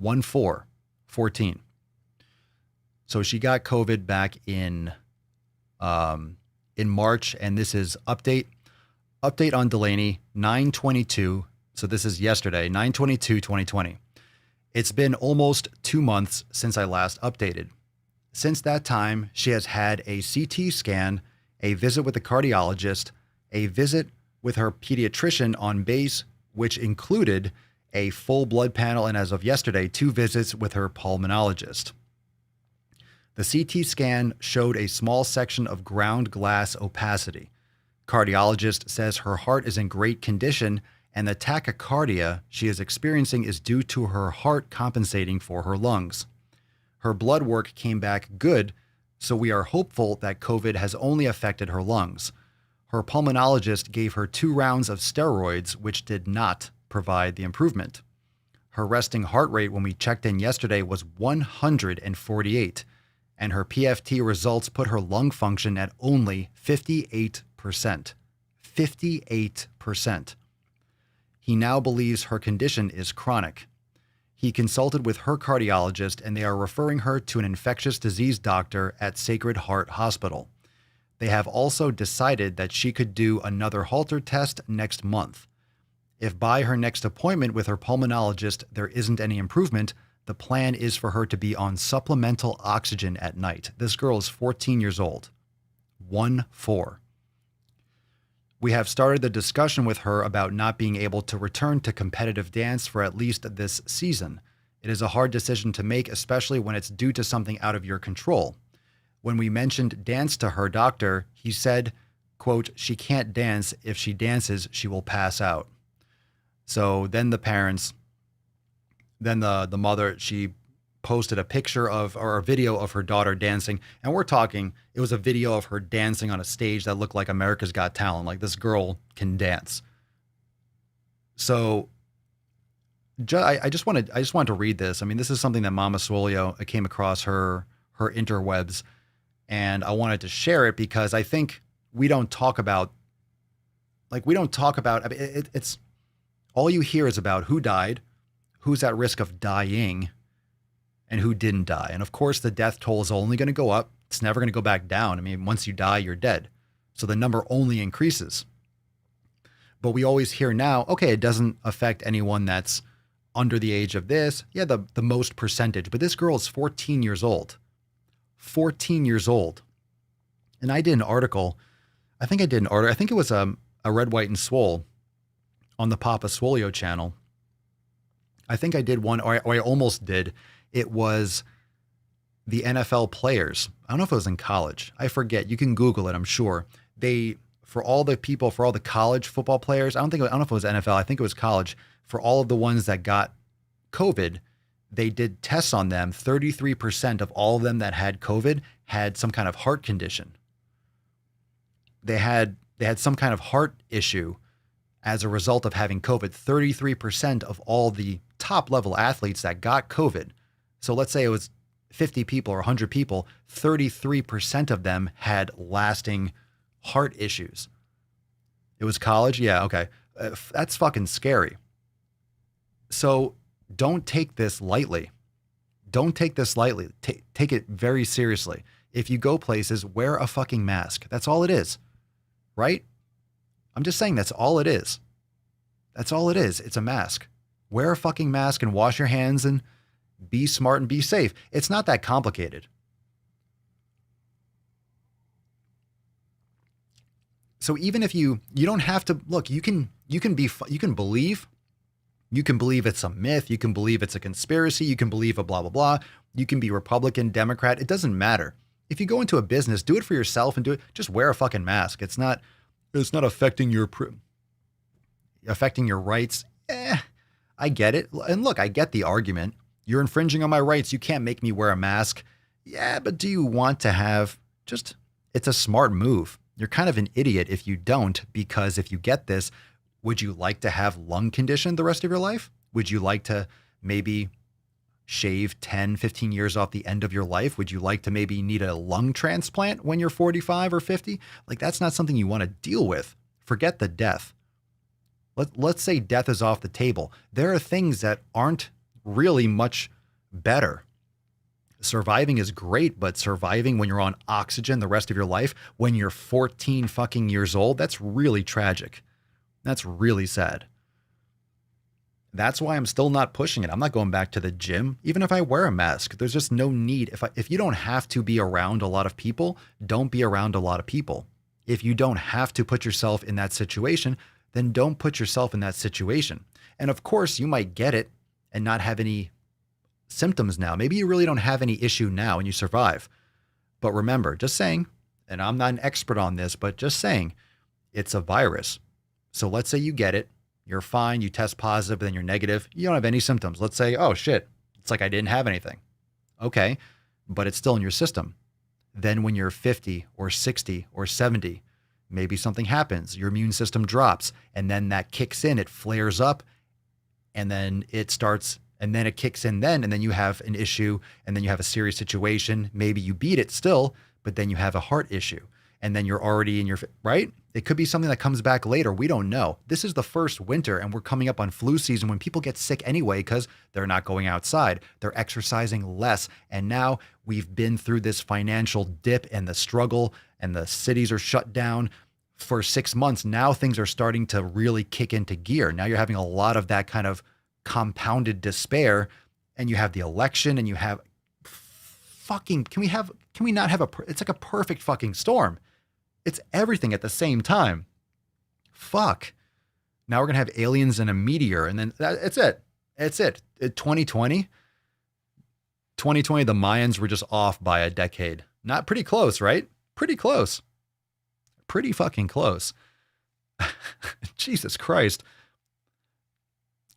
14. So she got COVID back in March, and this is update on Delaney 9/22. So this is yesterday, 9/22/2020. It's been almost 2 months since I last updated. Since that time, she has had a CT scan, a visit with a cardiologist, a visit with her pediatrician on base, which included a full blood panel, and as of yesterday, 2 visits with her pulmonologist. The CT scan showed a small section of ground glass opacity. Cardiologist says her heart is in great condition, and the tachycardia she is experiencing is due to her heart compensating for her lungs. Her blood work came back good, so we are hopeful that COVID has only affected her lungs. Her pulmonologist gave her 2 rounds of steroids, which did not provide the improvement. Her resting heart rate when we checked in yesterday was 148, and her PFT results put her lung function at only 58%. 58%. He now believes her condition is chronic. He consulted with her cardiologist, and they are referring her to an infectious disease doctor at Sacred Heart Hospital. They have also decided that she could do another Holter test next month. If by her next appointment with her pulmonologist there isn't any improvement, the plan is for her to be on supplemental oxygen at night. This girl is 14 years old. 14. We have started the discussion with her about not being able to return to competitive dance for at least this season. It is a hard decision to make, especially when it's due to something out of your control. When we mentioned dance to her doctor, he said, quote, "She can't dance. If she dances, she will pass out." So then the mother, she posted a picture of, or a video of her daughter dancing. And we're talking, it was a video of her dancing on a stage that looked like America's Got Talent. Like, this girl can dance. So I just wanted to read this. I mean, this is something that Mama Swolio, I came across her interwebs, and I wanted to share it because I think we don't talk about, I mean, it's all you hear is about who died, who's at risk of dying, and who didn't die. And of course, the death toll is only going to go up. It's never going to go back down. I mean, once you die, you're dead. So the number only increases. But we always hear now, okay, it doesn't affect anyone that's under the age of this. Yeah, the most percentage. But this girl is 14 years old. 14 years old. And I did an article. I think it was a Red, White, and Swole on the Papa Swolio channel. I think I did one, or I almost did. It was the NFL players. I don't know if it was in college. I forget. You can Google it, I'm sure. For all the college football players, I don't know if it was NFL. I think it was college. For all of the ones that got COVID, they did tests on them. 33% of all of them that had COVID had some kind of heart condition. They had some kind of heart issue as a result of having COVID. 33% of all the top level athletes that got COVID. So let's say it was 50 people or 100 people, 33% of them had lasting heart issues. It was college? Yeah, okay. That's fucking scary. So don't take this lightly. Don't take this lightly. Take it very seriously. If you go places, wear a fucking mask. That's all it is. Right? I'm just saying that's all it is. That's all it is. It's a mask. Wear a fucking mask and wash your hands and be smart and be safe. It's not that complicated. So even if you don't have to look, you can believe it's a myth. You can believe it's a conspiracy. You can believe a blah, blah, blah. You can be Republican, Democrat. It doesn't matter. If you go into a business, do it for yourself and just wear a fucking mask. It's not affecting your rights. I get it. And look, I get the argument. You're infringing on my rights. You can't make me wear a mask. Yeah, but do you want to have it's a smart move. You're kind of an idiot if you don't, because if you get this, would you like to have lung condition the rest of your life? Would you like to maybe shave 10, 15 years off the end of your life? Would you like to maybe need a lung transplant when you're 45 or 50? Like, that's not something you want to deal with. Forget the death. Let's say death is off the table. There are things that aren't really much better. Surviving is great, but surviving when you're on oxygen the rest of your life, when you're 14 fucking years old, that's really tragic. That's really sad. That's why I'm still not pushing it. I'm not going back to the gym, even if I wear a mask. There's just no need. If you don't have to be around a lot of people, don't be around a lot of people. If you don't have to put yourself in that situation, then don't put yourself in that situation. And of course, you might get it and not have any symptoms now. Maybe you really don't have any issue now and you survive. But remember, just saying, and I'm not an expert on this, but just saying, it's a virus. So let's say you get it, you're fine, you test positive, but then you're negative, you don't have any symptoms. Let's say, oh shit, it's like I didn't have anything. Okay, but it's still in your system. Then when you're 50 or 60 or 70, maybe something happens, your immune system drops, and then that kicks in, it flares up, and then it starts, and then it kicks in then, and then you have an issue, and then you have a serious situation. Maybe you beat it still, but then you have a heart issue, and then you're already in your, right? It could be something that comes back later. We don't know. This is the first winter, and we're coming up on flu season when people get sick anyway because they're not going outside. They're exercising less. And now we've been through this financial dip and the struggle, and the cities are shut down for 6 months. Now things are starting to really kick into gear. Now you're having a lot of that kind of compounded despair, and you have the election, and you have fucking, can we not have it's like a perfect fucking storm. It's everything at the same time. Fuck. Now we're going to have aliens and a meteor, and then it's it. It's it. 2020, the Mayans were just off by a decade. Not pretty close, right? Pretty close. Pretty fucking close. Jesus Christ.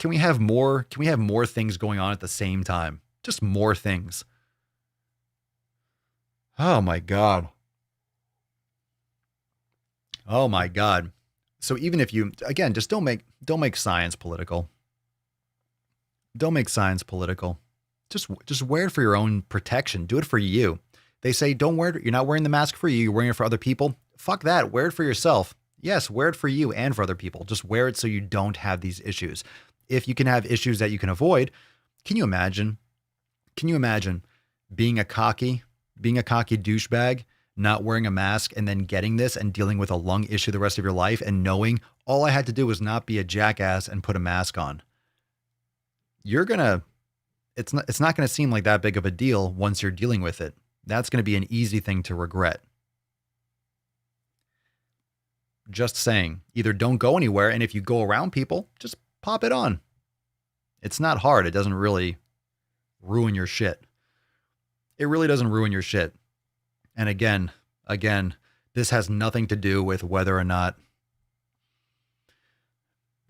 Can we have more things going on at the same time? Just more things. Oh my God. Oh my God. So even if you, again, just don't make science political. Don't make science political. Just wear it for your own protection. Do it for you. They say don't wear it. You're not wearing the mask for you. You're wearing it for other people. Fuck that. Wear it for yourself. Yes, wear it for you and for other people. Just wear it so you don't have these issues. If you can have issues that you can avoid, can you imagine? Can you imagine being a cocky douchebag, not wearing a mask, and then getting this and dealing with a lung issue the rest of your life and knowing all I had to do was not be a jackass and put a mask on? It's not going to seem like that big of a deal once you're dealing with it. That's going to be an easy thing to regret. Just saying, either don't go anywhere, and if you go around people, just pop it on. It's not hard. It doesn't really ruin your shit. It really doesn't ruin your shit. And again, this has nothing to do with whether or not,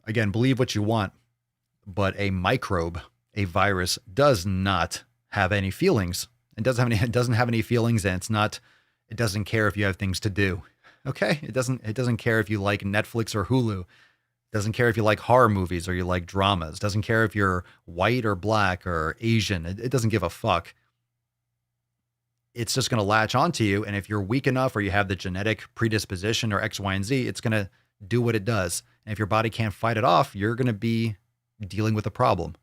again, believe what you want, but a microbe, a virus, does not have any feelings. It doesn't have any feelings, and it doesn't care if you have things to do. Okay? It doesn't care if you like Netflix or Hulu. It doesn't care if you like horror movies or you like dramas. It doesn't care if you're white or black or Asian. It doesn't give a fuck. It's just going to latch onto you, and if you're weak enough or you have the genetic predisposition or X, Y, and Z, it's going to do what it does. And if your body can't fight it off, you're going to be dealing with a problem.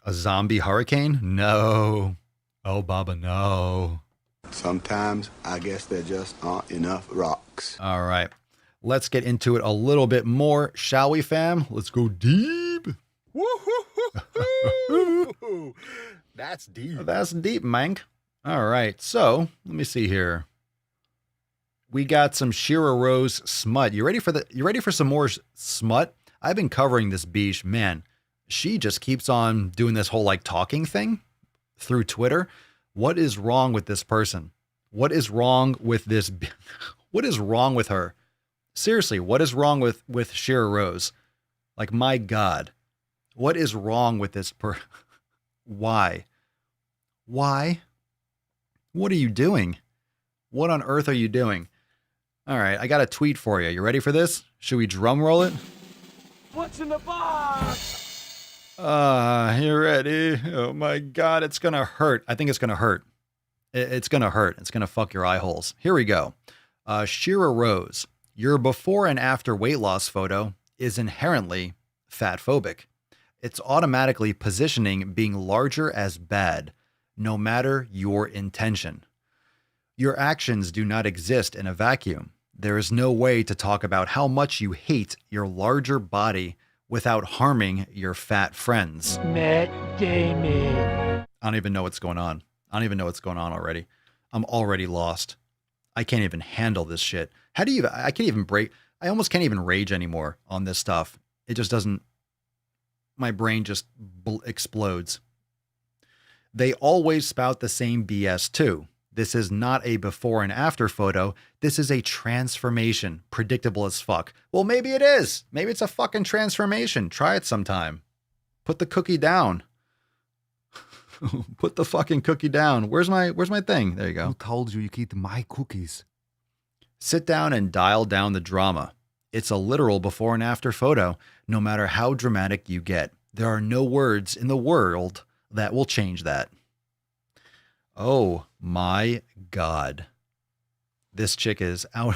A zombie hurricane? No. Oh, Baba, no. Sometimes I guess there just aren't enough rocks. All right. Let's get into it a little bit more, shall we, fam? Let's go deep. That's deep. That's deep, Mank. All right. So let me see here. We got some Shira Rose smut. You ready for some more smut? I've been covering this beach, man. She just keeps on doing this whole like talking thing through Twitter. What is wrong with this person? What is wrong with this? What is wrong with her? Seriously, what is wrong with Shira Rose? Like, my God, what is wrong with this Why? Why? What are you doing? What on earth are you doing? All right, I got a tweet for you. You ready for this? Should we drum roll it? What's in the box? You ready? Oh my God, it's gonna hurt. I think it's gonna hurt. It's gonna hurt. It's gonna fuck your eye holes. Here we go. Shira Rose, your before and after weight loss photo is inherently fatphobic. It's automatically positioning being larger as bad, no matter your intention. Your actions do not exist in a vacuum. There is no way to talk about how much you hate your larger body without harming your fat friends. Matt Damon. I don't even know what's going on. Already. I'm already lost. I can't even handle this shit. I almost can't even rage anymore on this stuff. It just doesn't, my brain just explodes. They always spout the same BS too. This is not a before and after photo. This is a transformation. Predictable as fuck. Well, maybe it is. Maybe it's a fucking transformation. Try it sometime. Put the cookie down. Put the fucking cookie down. Where's my thing? There you go. Who told you could eat my cookies? Sit down and dial down the drama. It's a literal before and after photo, no matter how dramatic you get. There are no words in the world that will change that. Oh my God. This chick is out.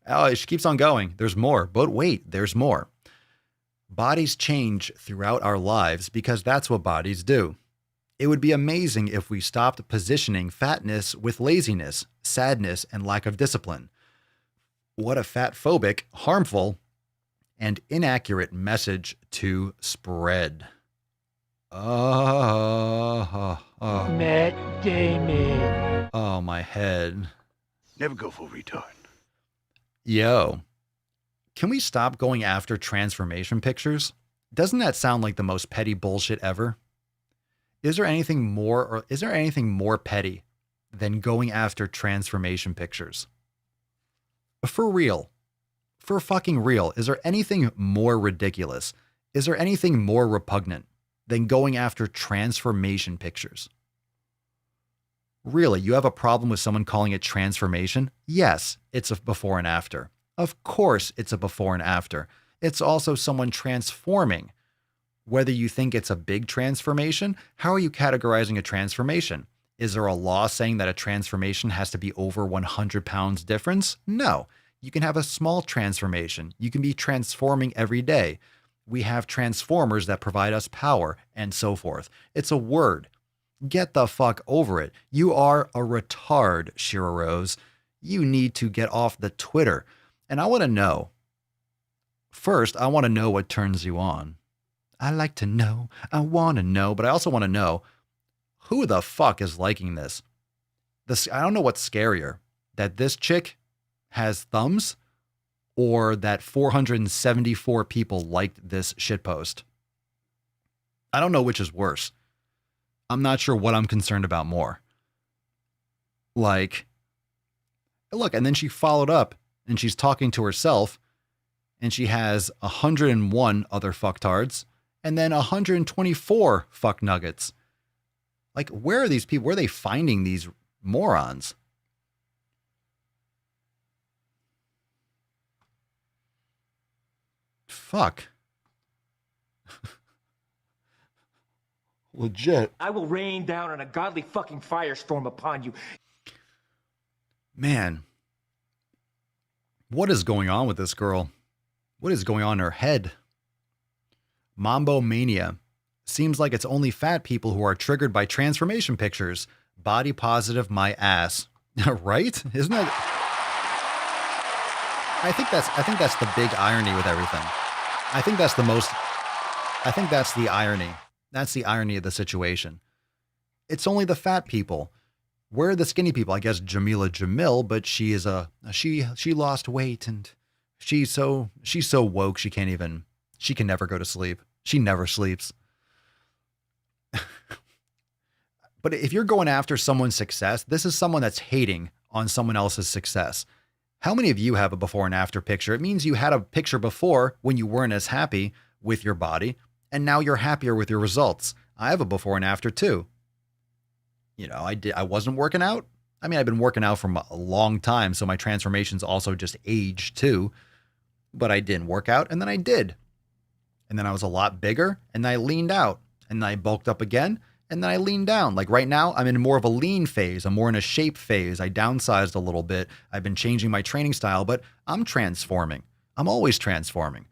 Oh, she keeps on going. There's more, but wait, there's more. Bodies change throughout our lives because that's what bodies do. It would be amazing if we stopped positioning fatness with laziness, sadness, and lack of discipline. What a fatphobic, harmful, and inaccurate message to spread. Matt Damon. Oh, my head. Never go for retard. Yo, can we stop going after transformation pictures? Doesn't that sound like the most petty bullshit ever? Is there anything more petty than going after transformation pictures? For real. For fucking real. Is there anything more ridiculous? Is there anything more repugnant than going after transformation pictures? Really, you have a problem with someone calling it transformation? Yes, it's a before and after. Of course, it's a before and after. It's also someone transforming. Whether you think it's a big transformation, how are you categorizing a transformation? Is there a law saying that a transformation has to be over 100 pounds difference? No. You can have a small transformation. You can be transforming every day. We have transformers that provide us power and so forth. It's a word. Get the fuck over it. You are a retard, Shira Rose. You need to get off the Twitter. And I want to know. First, I want to know what turns you on. I like to know. I want to know. But I also want to know who the fuck is liking this. I don't know what's scarier. That this chick has thumbs or that 474 people liked this shitpost. I don't know which is worse. I'm not sure what I'm concerned about more. Like, look, and then she followed up and she's talking to herself and she has 101 other fucktards and then 124 fuck nuggets. Like, where are these people? Where are they finding these morons? Fuck. Legit. I will rain down on a godly fucking firestorm upon you. Man. What is going on with this girl? What is going on in her head? Mambo Mania. Seems like it's only fat people who are triggered by transformation pictures. Body positive, my ass. Right? Isn't that? I think that's the big irony with everything. I think that's the irony. That's the irony of the situation. It's only the fat people. Where are the skinny people? I guess Jamila Jamil, but she is she lost weight and she's so woke she can never go to sleep. She never sleeps. But if you're going after someone's success, this is someone that's hating on someone else's success. How many of you have a before and after picture? It means you had a picture before when you weren't as happy with your body, and now you're happier with your results. I have a before and after too. You know, I wasn't working out. I mean, I've been working out for a long time, so my transformations also just age too. But I didn't work out, and then I did. And then I was a lot bigger, and then I leaned out, and then I bulked up again, and then I leaned down. Like right now, I'm in more of a lean phase. I'm more in a shape phase. I downsized a little bit. I've been changing my training style, but I'm transforming. I'm always transforming.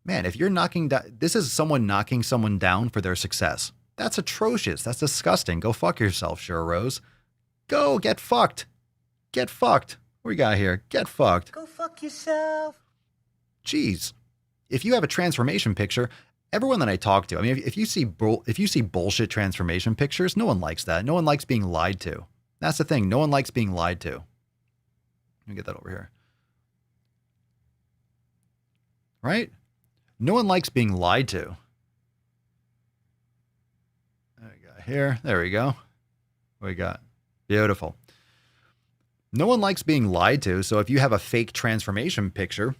Man, if you're knocking down, this is someone knocking someone down for their success. That's atrocious. That's disgusting. Go fuck yourself, Shira Rose. Go get fucked. Get fucked. What we got here? Get fucked. Go fuck yourself. Jeez. If you have a transformation picture, everyone that I talk to, I mean, if you see bullshit transformation pictures, no one likes that. No one likes being lied to. That's the thing. No one likes being lied to. Let me get that over here. Right? No one likes being lied to. There we go. Here. There we go. What we got? Beautiful. No one likes being lied to. So if you have a fake transformation picture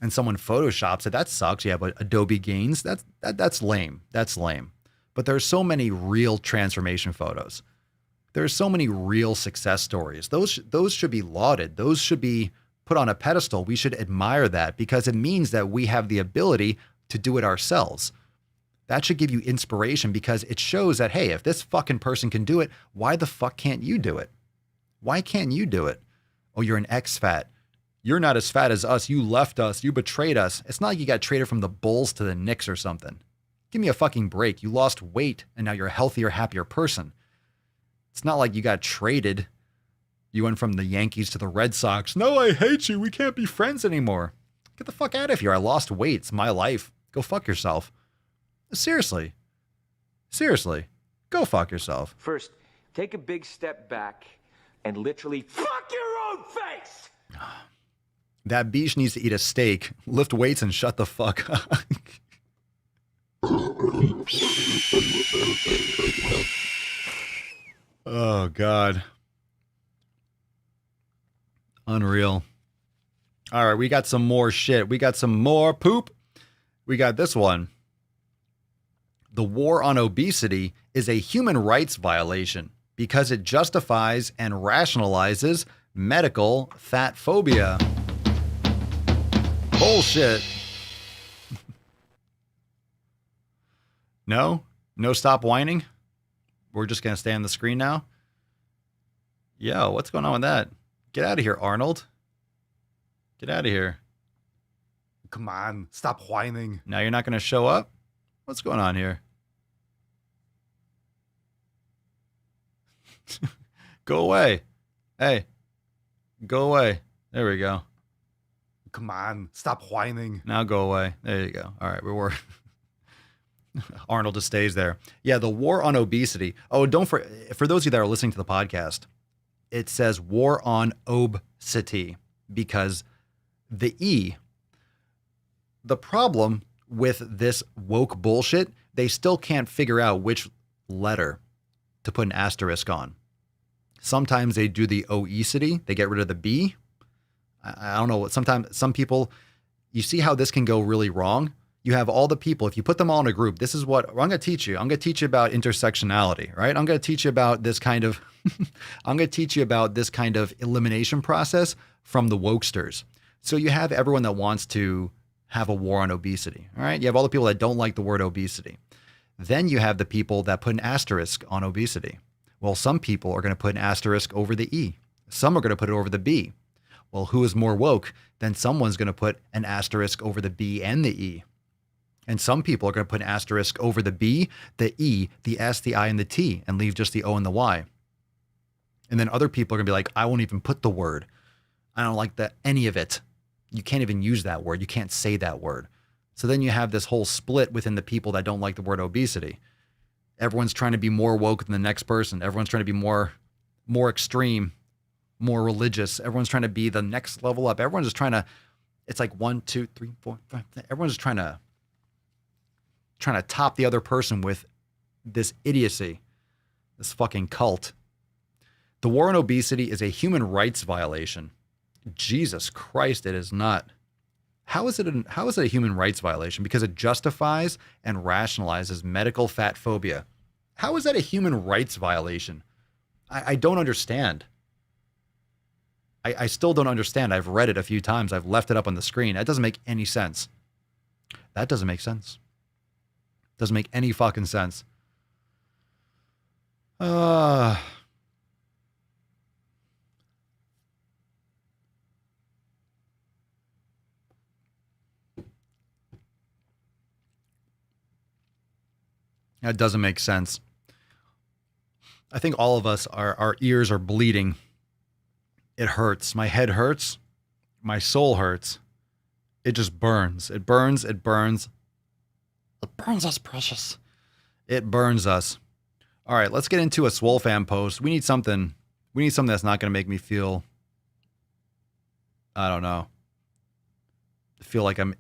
and someone photoshops it, that sucks. You have Adobe Gains. That's lame. That's lame. But there's so many real transformation photos. There's so many real success stories. Those should be lauded. Those should be put on a pedestal. We should admire that because it means that we have the ability to do it ourselves. That should give you inspiration because it shows that, hey, if this fucking person can do it, why the fuck can't you do it? Why can't you do it? Oh, you're an ex-fat. You're not as fat as us. You left us. You betrayed us. It's not like you got traded from the Bulls to the Knicks or something. Give me a fucking break. You lost weight and now you're a healthier, happier person. It's not like you got traded. You went from the Yankees to the Red Sox. No, I hate you. We can't be friends anymore. Get the fuck out of here. I lost weight. It's my life. Go fuck yourself. Seriously. Seriously. Go fuck yourself. First, take a big step back and literally fuck your own face! That beach needs to eat a steak, lift weights, and shut the fuck up. Oh, God. Unreal. All right, we got some more shit. We got some more poop. We got this one. The war on obesity is a human rights violation. because it justifies and rationalizes medical fat phobia. Bullshit. No? No stop whining? We're just going to stay on the screen now? Yo, what's going on with that? Get out of here, Arnold. Get out of here. Come on, stop whining. Now you're not going to show up? What's going on here? Go away. Hey, go away. There we go. Come on, stop whining. Now go away. There you go. All right, we're Arnold just stays there. Yeah, the war on obesity. Oh, for those of you that are listening to the podcast, it says war on obesity because the problem with this woke bullshit, they still can't figure out which letter to put an asterisk on. Sometimes they do the obesity, they get rid of the B. I don't know. Sometimes some people, you see how this can go really wrong. You have all the people, if you put them all in a group, this is what I'm going to teach you. I'm going to teach you about intersectionality, right? I'm going to teach you about this kind of, elimination process from the wokesters. So you have everyone that wants to have a war on obesity, all right? You have all the people that don't like the word obesity. Then you have the people that put an asterisk on obesity. Well, some people are going to put an asterisk over the E. Some are going to put it over the B. Well, who is more woke? Then someone's going to put an asterisk over the B and the E. And some people are going to put an asterisk over the B, the E, the S, the I, and the T, and leave just the O and the Y. And then other people are going to be like, I won't even put the word. I don't like any of it. You can't even use that word. You can't say that word. So then you have this whole split within the people that don't like the word obesity. Everyone's trying to be more woke than the next person. Everyone's trying to be more extreme, more religious. Everyone's trying to be the next level up. Everyone's just trying to, it's like 1, 2, 3, 4, 5. Everyone's just trying to top the other person with this idiocy, this fucking cult. The war on obesity is a human rights violation. Jesus Christ, it is not. How is it a human rights violation? Because it justifies and rationalizes medical fat phobia. How is that a human rights violation? I don't understand. I still don't understand. I've read it a few times. I've left it up on the screen. That doesn't make any sense. That doesn't make sense. Doesn't make any fucking sense. That doesn't make sense. I think all of us, our ears are bleeding. It hurts. My head hurts. My soul hurts. It just burns. It burns. It burns. It burns us, precious. It burns us. All right, let's get into a Swole fam post. We need something that's not going to make me feel, I don't know, feel like I'm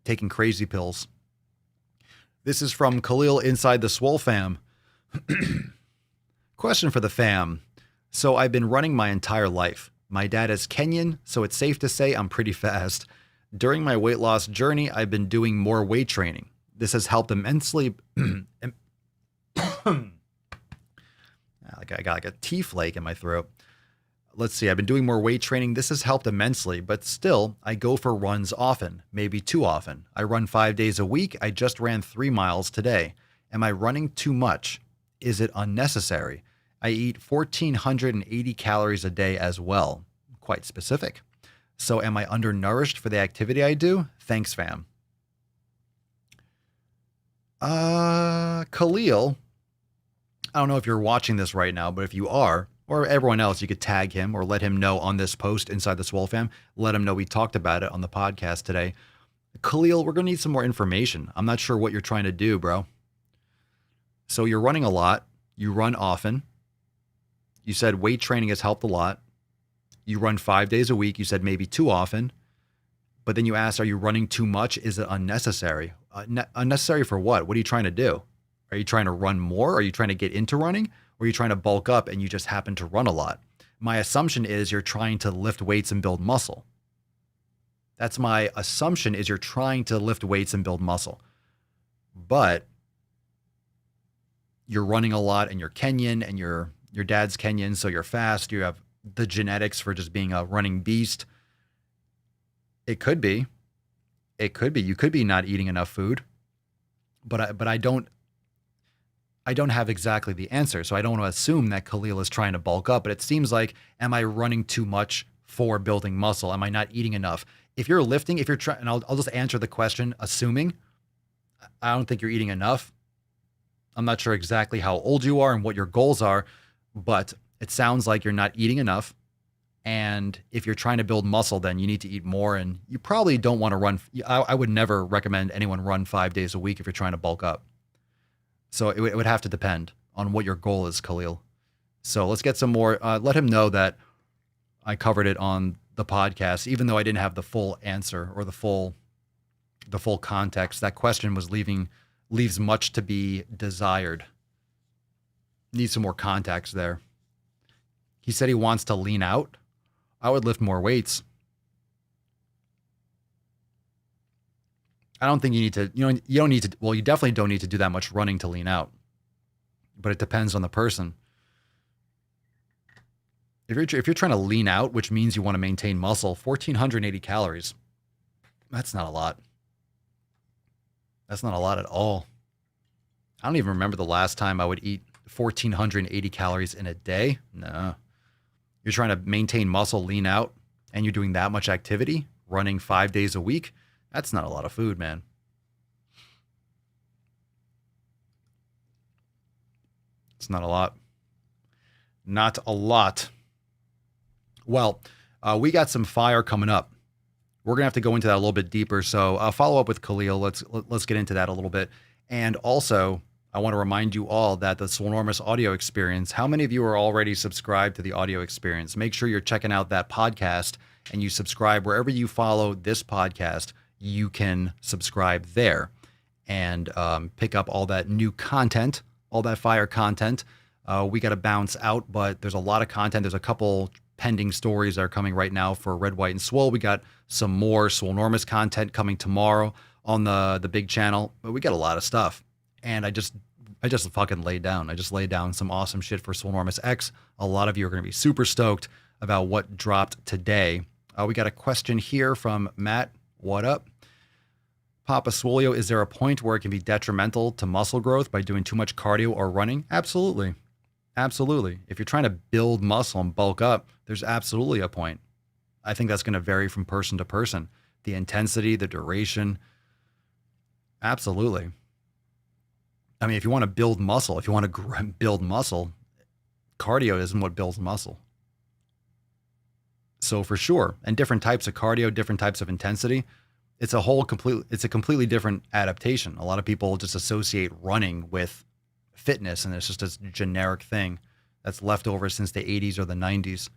taking crazy pills. This is from Khalil inside the Swole fam. Question for the fam. So I've been running my entire life. My dad is Kenyan, so it's safe to say I'm pretty fast. During my weight loss journey, I've been doing more weight training. This has helped immensely. I got like a tea flake in my throat. Let's see. I've been doing more weight training. This has helped immensely, but still, I go for runs often, maybe too often. I run 5 days a week. I just ran 3 miles today. Am I running too much? Is it unnecessary? I eat 1,480 calories a day as well. Quite specific. So am I undernourished for the activity I do? Thanks, fam. Khalil, I don't know if you're watching this right now, but if you are, or everyone else, you could tag him or let him know on this post inside the Swole fam. Let him know we talked about it on the podcast today. Khalil, we're going to need some more information. I'm not sure what you're trying to do, bro. So you're running a lot. You run often. You said weight training has helped a lot. You run 5 days a week. You said maybe too often. But then you asked, are you running too much? Is it unnecessary? Unnecessary for what? What are you trying to do? Are you trying to run more? Are you trying to get into running? Or are you trying to bulk up and you just happen to run a lot? My assumption is you're trying to lift weights and build muscle. That's my assumption, is you're trying to lift weights and build muscle. But you're running a lot and you're Kenyan and you're Your dad's Kenyan, so you're fast. You have the genetics for just being a running beast. It could be. It could be. You could be not eating enough food. But I don't have exactly the answer. So I don't want to assume that Khalil is trying to bulk up. But it seems like, am I running too much for building muscle? Am I not eating enough? If you're lifting, if you're trying, and I'll just answer the question, assuming, I don't think you're eating enough. I'm not sure exactly how old you are and what your goals are, but it sounds like you're not eating enough. And if you're trying to build muscle, then you need to eat more. And you probably don't want to run. I would never recommend anyone run 5 days a week if you're trying to bulk up. So it would have to depend on what your goal is, Khalil. So let's get some more. Let him know that I covered it on the podcast, even though I didn't have the full answer or the full context. That question leaves much to be desired. Need some more context there. He said he wants to lean out. I would lift more weights. I don't think you need to, you don't need to, well, you definitely don't need to do that much running to lean out, but it depends on the person. If you're trying to lean out, which means you want to maintain muscle, 1,480 calories, that's not a lot. That's not a lot at all. I don't even remember the last time I would eat 1,480 calories in a day. No. You're trying to maintain muscle, lean out, and you're doing that much activity, running 5 days a week. That's not a lot of food, man. It's not a lot. Not a lot. Well, we got some fire coming up. We're gonna have to go into that a little bit deeper. So I'll follow up with Khalil. Let's get into that a little bit. And also, I want to remind you all that the Swolenormous audio experience. How many of you are already subscribed to the audio experience? Make sure you're checking out that podcast and you subscribe wherever you follow this podcast. You can subscribe there and pick up all that new content, all that fire content. We got to bounce out, but there's a lot of content. There's a couple pending stories that are coming right now for Red, White, and Swole. We got some more Swolenormous content coming tomorrow on the big channel. But we got a lot of stuff. And I just fucking laid down. I just laid down some awesome shit for Swolenormous X. A lot of you are going to be super stoked about what dropped today. We got a question here from Matt. What up? Papa Swolio, is there a point where it can be detrimental to muscle growth by doing too much cardio or running? Absolutely. Absolutely. If you're trying to build muscle and bulk up, there's absolutely a point. I think that's going to vary from person to person. The intensity, the duration. Absolutely. I mean, if you want to build muscle, if you want to build muscle, cardio isn't what builds muscle. So for sure, and different types of cardio, different types of intensity, it's a completely different adaptation. A lot of people just associate running with fitness, and it's just a generic thing that's left over since the 80s or the 90s.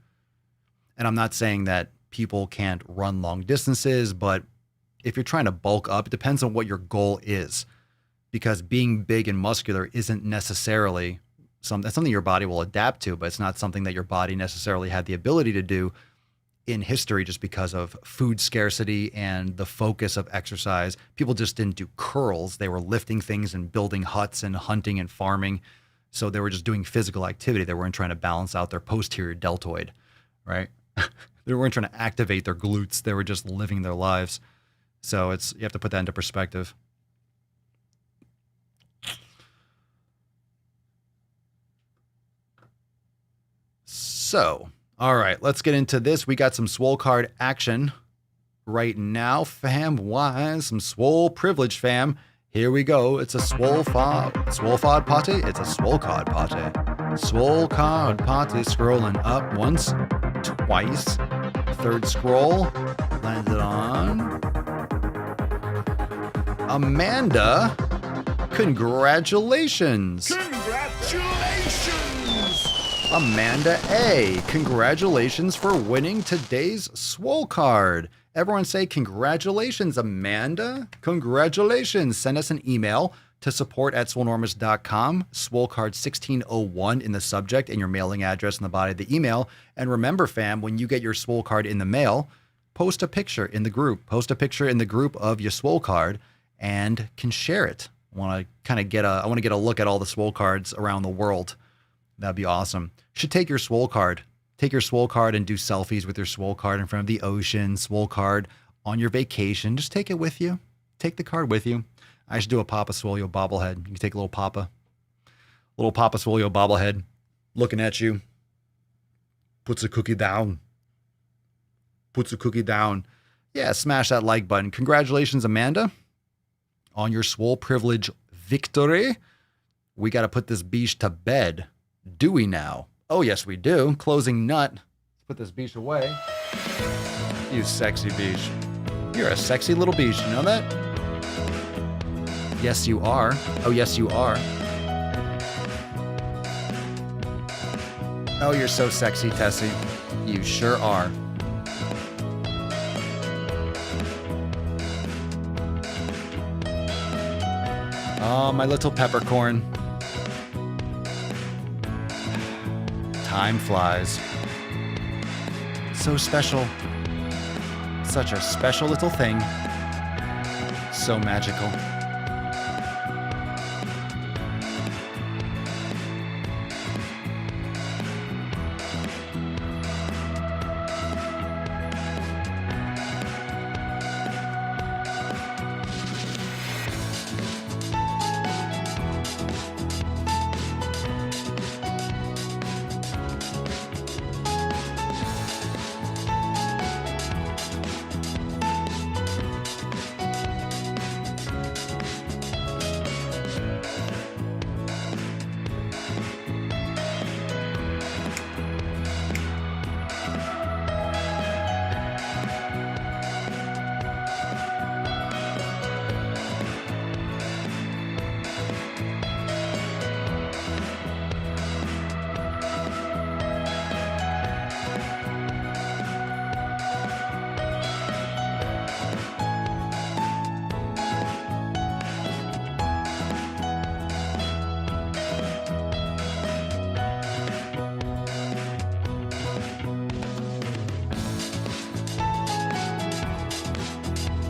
And I'm not saying that people can't run long distances, but if you're trying to bulk up, it depends on what your goal is. Because being big and muscular isn't necessarily that's something your body will adapt to, but it's not something that your body necessarily had the ability to do in history just because of food scarcity and the focus of exercise. People just didn't do curls. They were lifting things and building huts and hunting and farming. So they were just doing physical activity. They weren't trying to balance out their posterior deltoid, right? They weren't trying to activate their glutes. They were just living their lives. So you have to put that into perspective. So, all right, let's get into this. We got some Swole card action right now, fam. Why? Some Swole privilege, fam. Here we go. It's a Swole fod party. It's a Swole card party. Swole card party. Scrolling up once, twice. Third scroll. Landed on Amanda. Congratulations. Amanda A, congratulations for winning today's Swole card. Everyone say congratulations, Amanda. Congratulations. Send us an email to support@swolenormous.com, Swole card 1601 in the subject and your mailing address in the body of the email. And remember, fam, when you get your Swole card in the mail, post a picture in the group. Post a picture in the group of your Swole card and can share it. I want to get a look at all the Swole cards around the world. That'd be awesome. Should take your Swole card. Take your Swole card and do selfies with your Swole card in front of the ocean. Swole card on your vacation. Just take it with you. Take the card with you. I should do a Papa Swolio bobblehead. You can take a little Papa Swolio bobblehead looking at you. Puts a cookie down. Puts a cookie down. Yeah, smash that like button. Congratulations, Amanda, on your Swole privilege victory. We got to put this beach to bed. Do we now? Oh, yes, we do. Closing nut. Let's put this beach away. You sexy beach. You're a sexy little beach. You know that? Yes, you are. Oh, yes, you are. Oh, you're so sexy, Tessie. You sure are. Oh, my little peppercorn. Time flies. So special. Such a special little thing. So magical.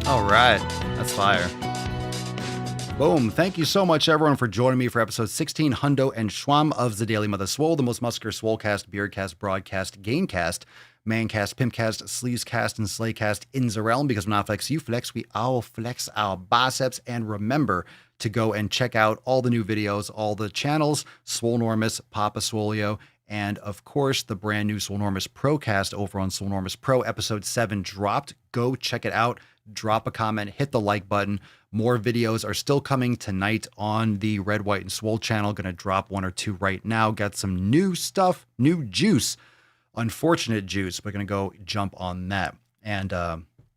All right, that's fire. Boom. Thank you so much, everyone, for joining me for episode 16, Hundo and Schwam of the Daily Mother Swole, the most muscular Swolecast, Beardcast, Broadcast, Gamecast, Mancast, Pimpcast, Sleevescast, and Slaycast in the realm. Because when I flex, you flex, we all flex our biceps. And remember to go and check out all the new videos, all the channels, Swolenormous, Papa Swolio, and of course, the brand new Swolenormous Procast over on Swolenormous Pro. Episode 7 dropped. Go check it out. Drop a comment, hit the like button. More videos are still coming tonight on the Red, White, and Swole channel. Going to drop 1 or 2 right now. Got some new stuff, new juice. Unfortunate juice, but going to go jump on that. And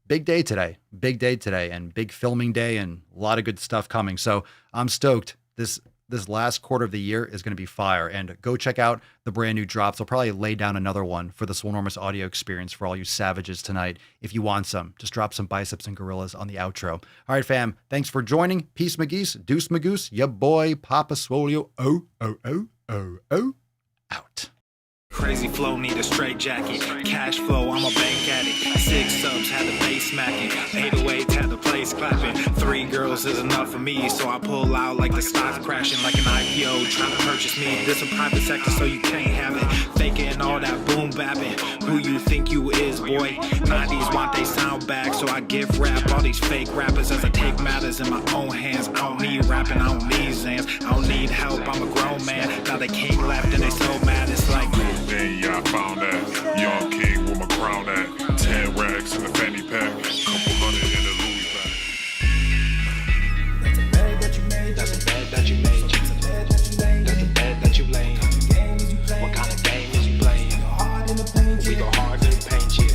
big day today, and big filming day, and a lot of good stuff coming. So I'm stoked. This last quarter of the year is going to be fire. And go check out the brand new drops. I'll probably lay down another one for the Swolenormous audio experience for all you savages tonight. If you want some, just drop some biceps and gorillas on the outro. All right, fam. Thanks for joining. Peace, McGeese. Deuce, Magoose. Ya boy, Papa Swolio. Out. Crazy flow, need a straight jacket. Cash flow, I'm a bank addict. 6 subs, had the bass smacking. 808, had the place clapping. 3 girls is enough for me, so I pull out like the stocks crashing. Like an IPO, trying to purchase me. This a private sector, so you can't have it. Faking all that boom bapping. Who you think you is, boy? 90s want they sound back, so I give rap all these fake rappers as I take matters in my own hands. I don't need rapping, I don't need Zans. I don't need help, I'm a grown man. Now they king left and they so mad, it's like... Yeah, I found that. Young king with my crown at. 10 racks in the fanny pack. Couple hundred in the Louis bag. That's a bed that you made. That's a bed that you made. That's a bed that you laid. That's a bed that you laid. What kind of game is you playing? We go hard in the paint, yeah.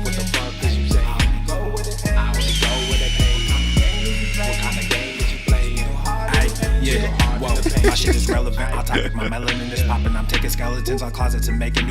What the fuck is you saying? I only go where they pay. What kind of game is you playing? Yeah, whoa. My shit is relevant. I'll topic my melanin is popping. I'm taking skeletons out closets and making new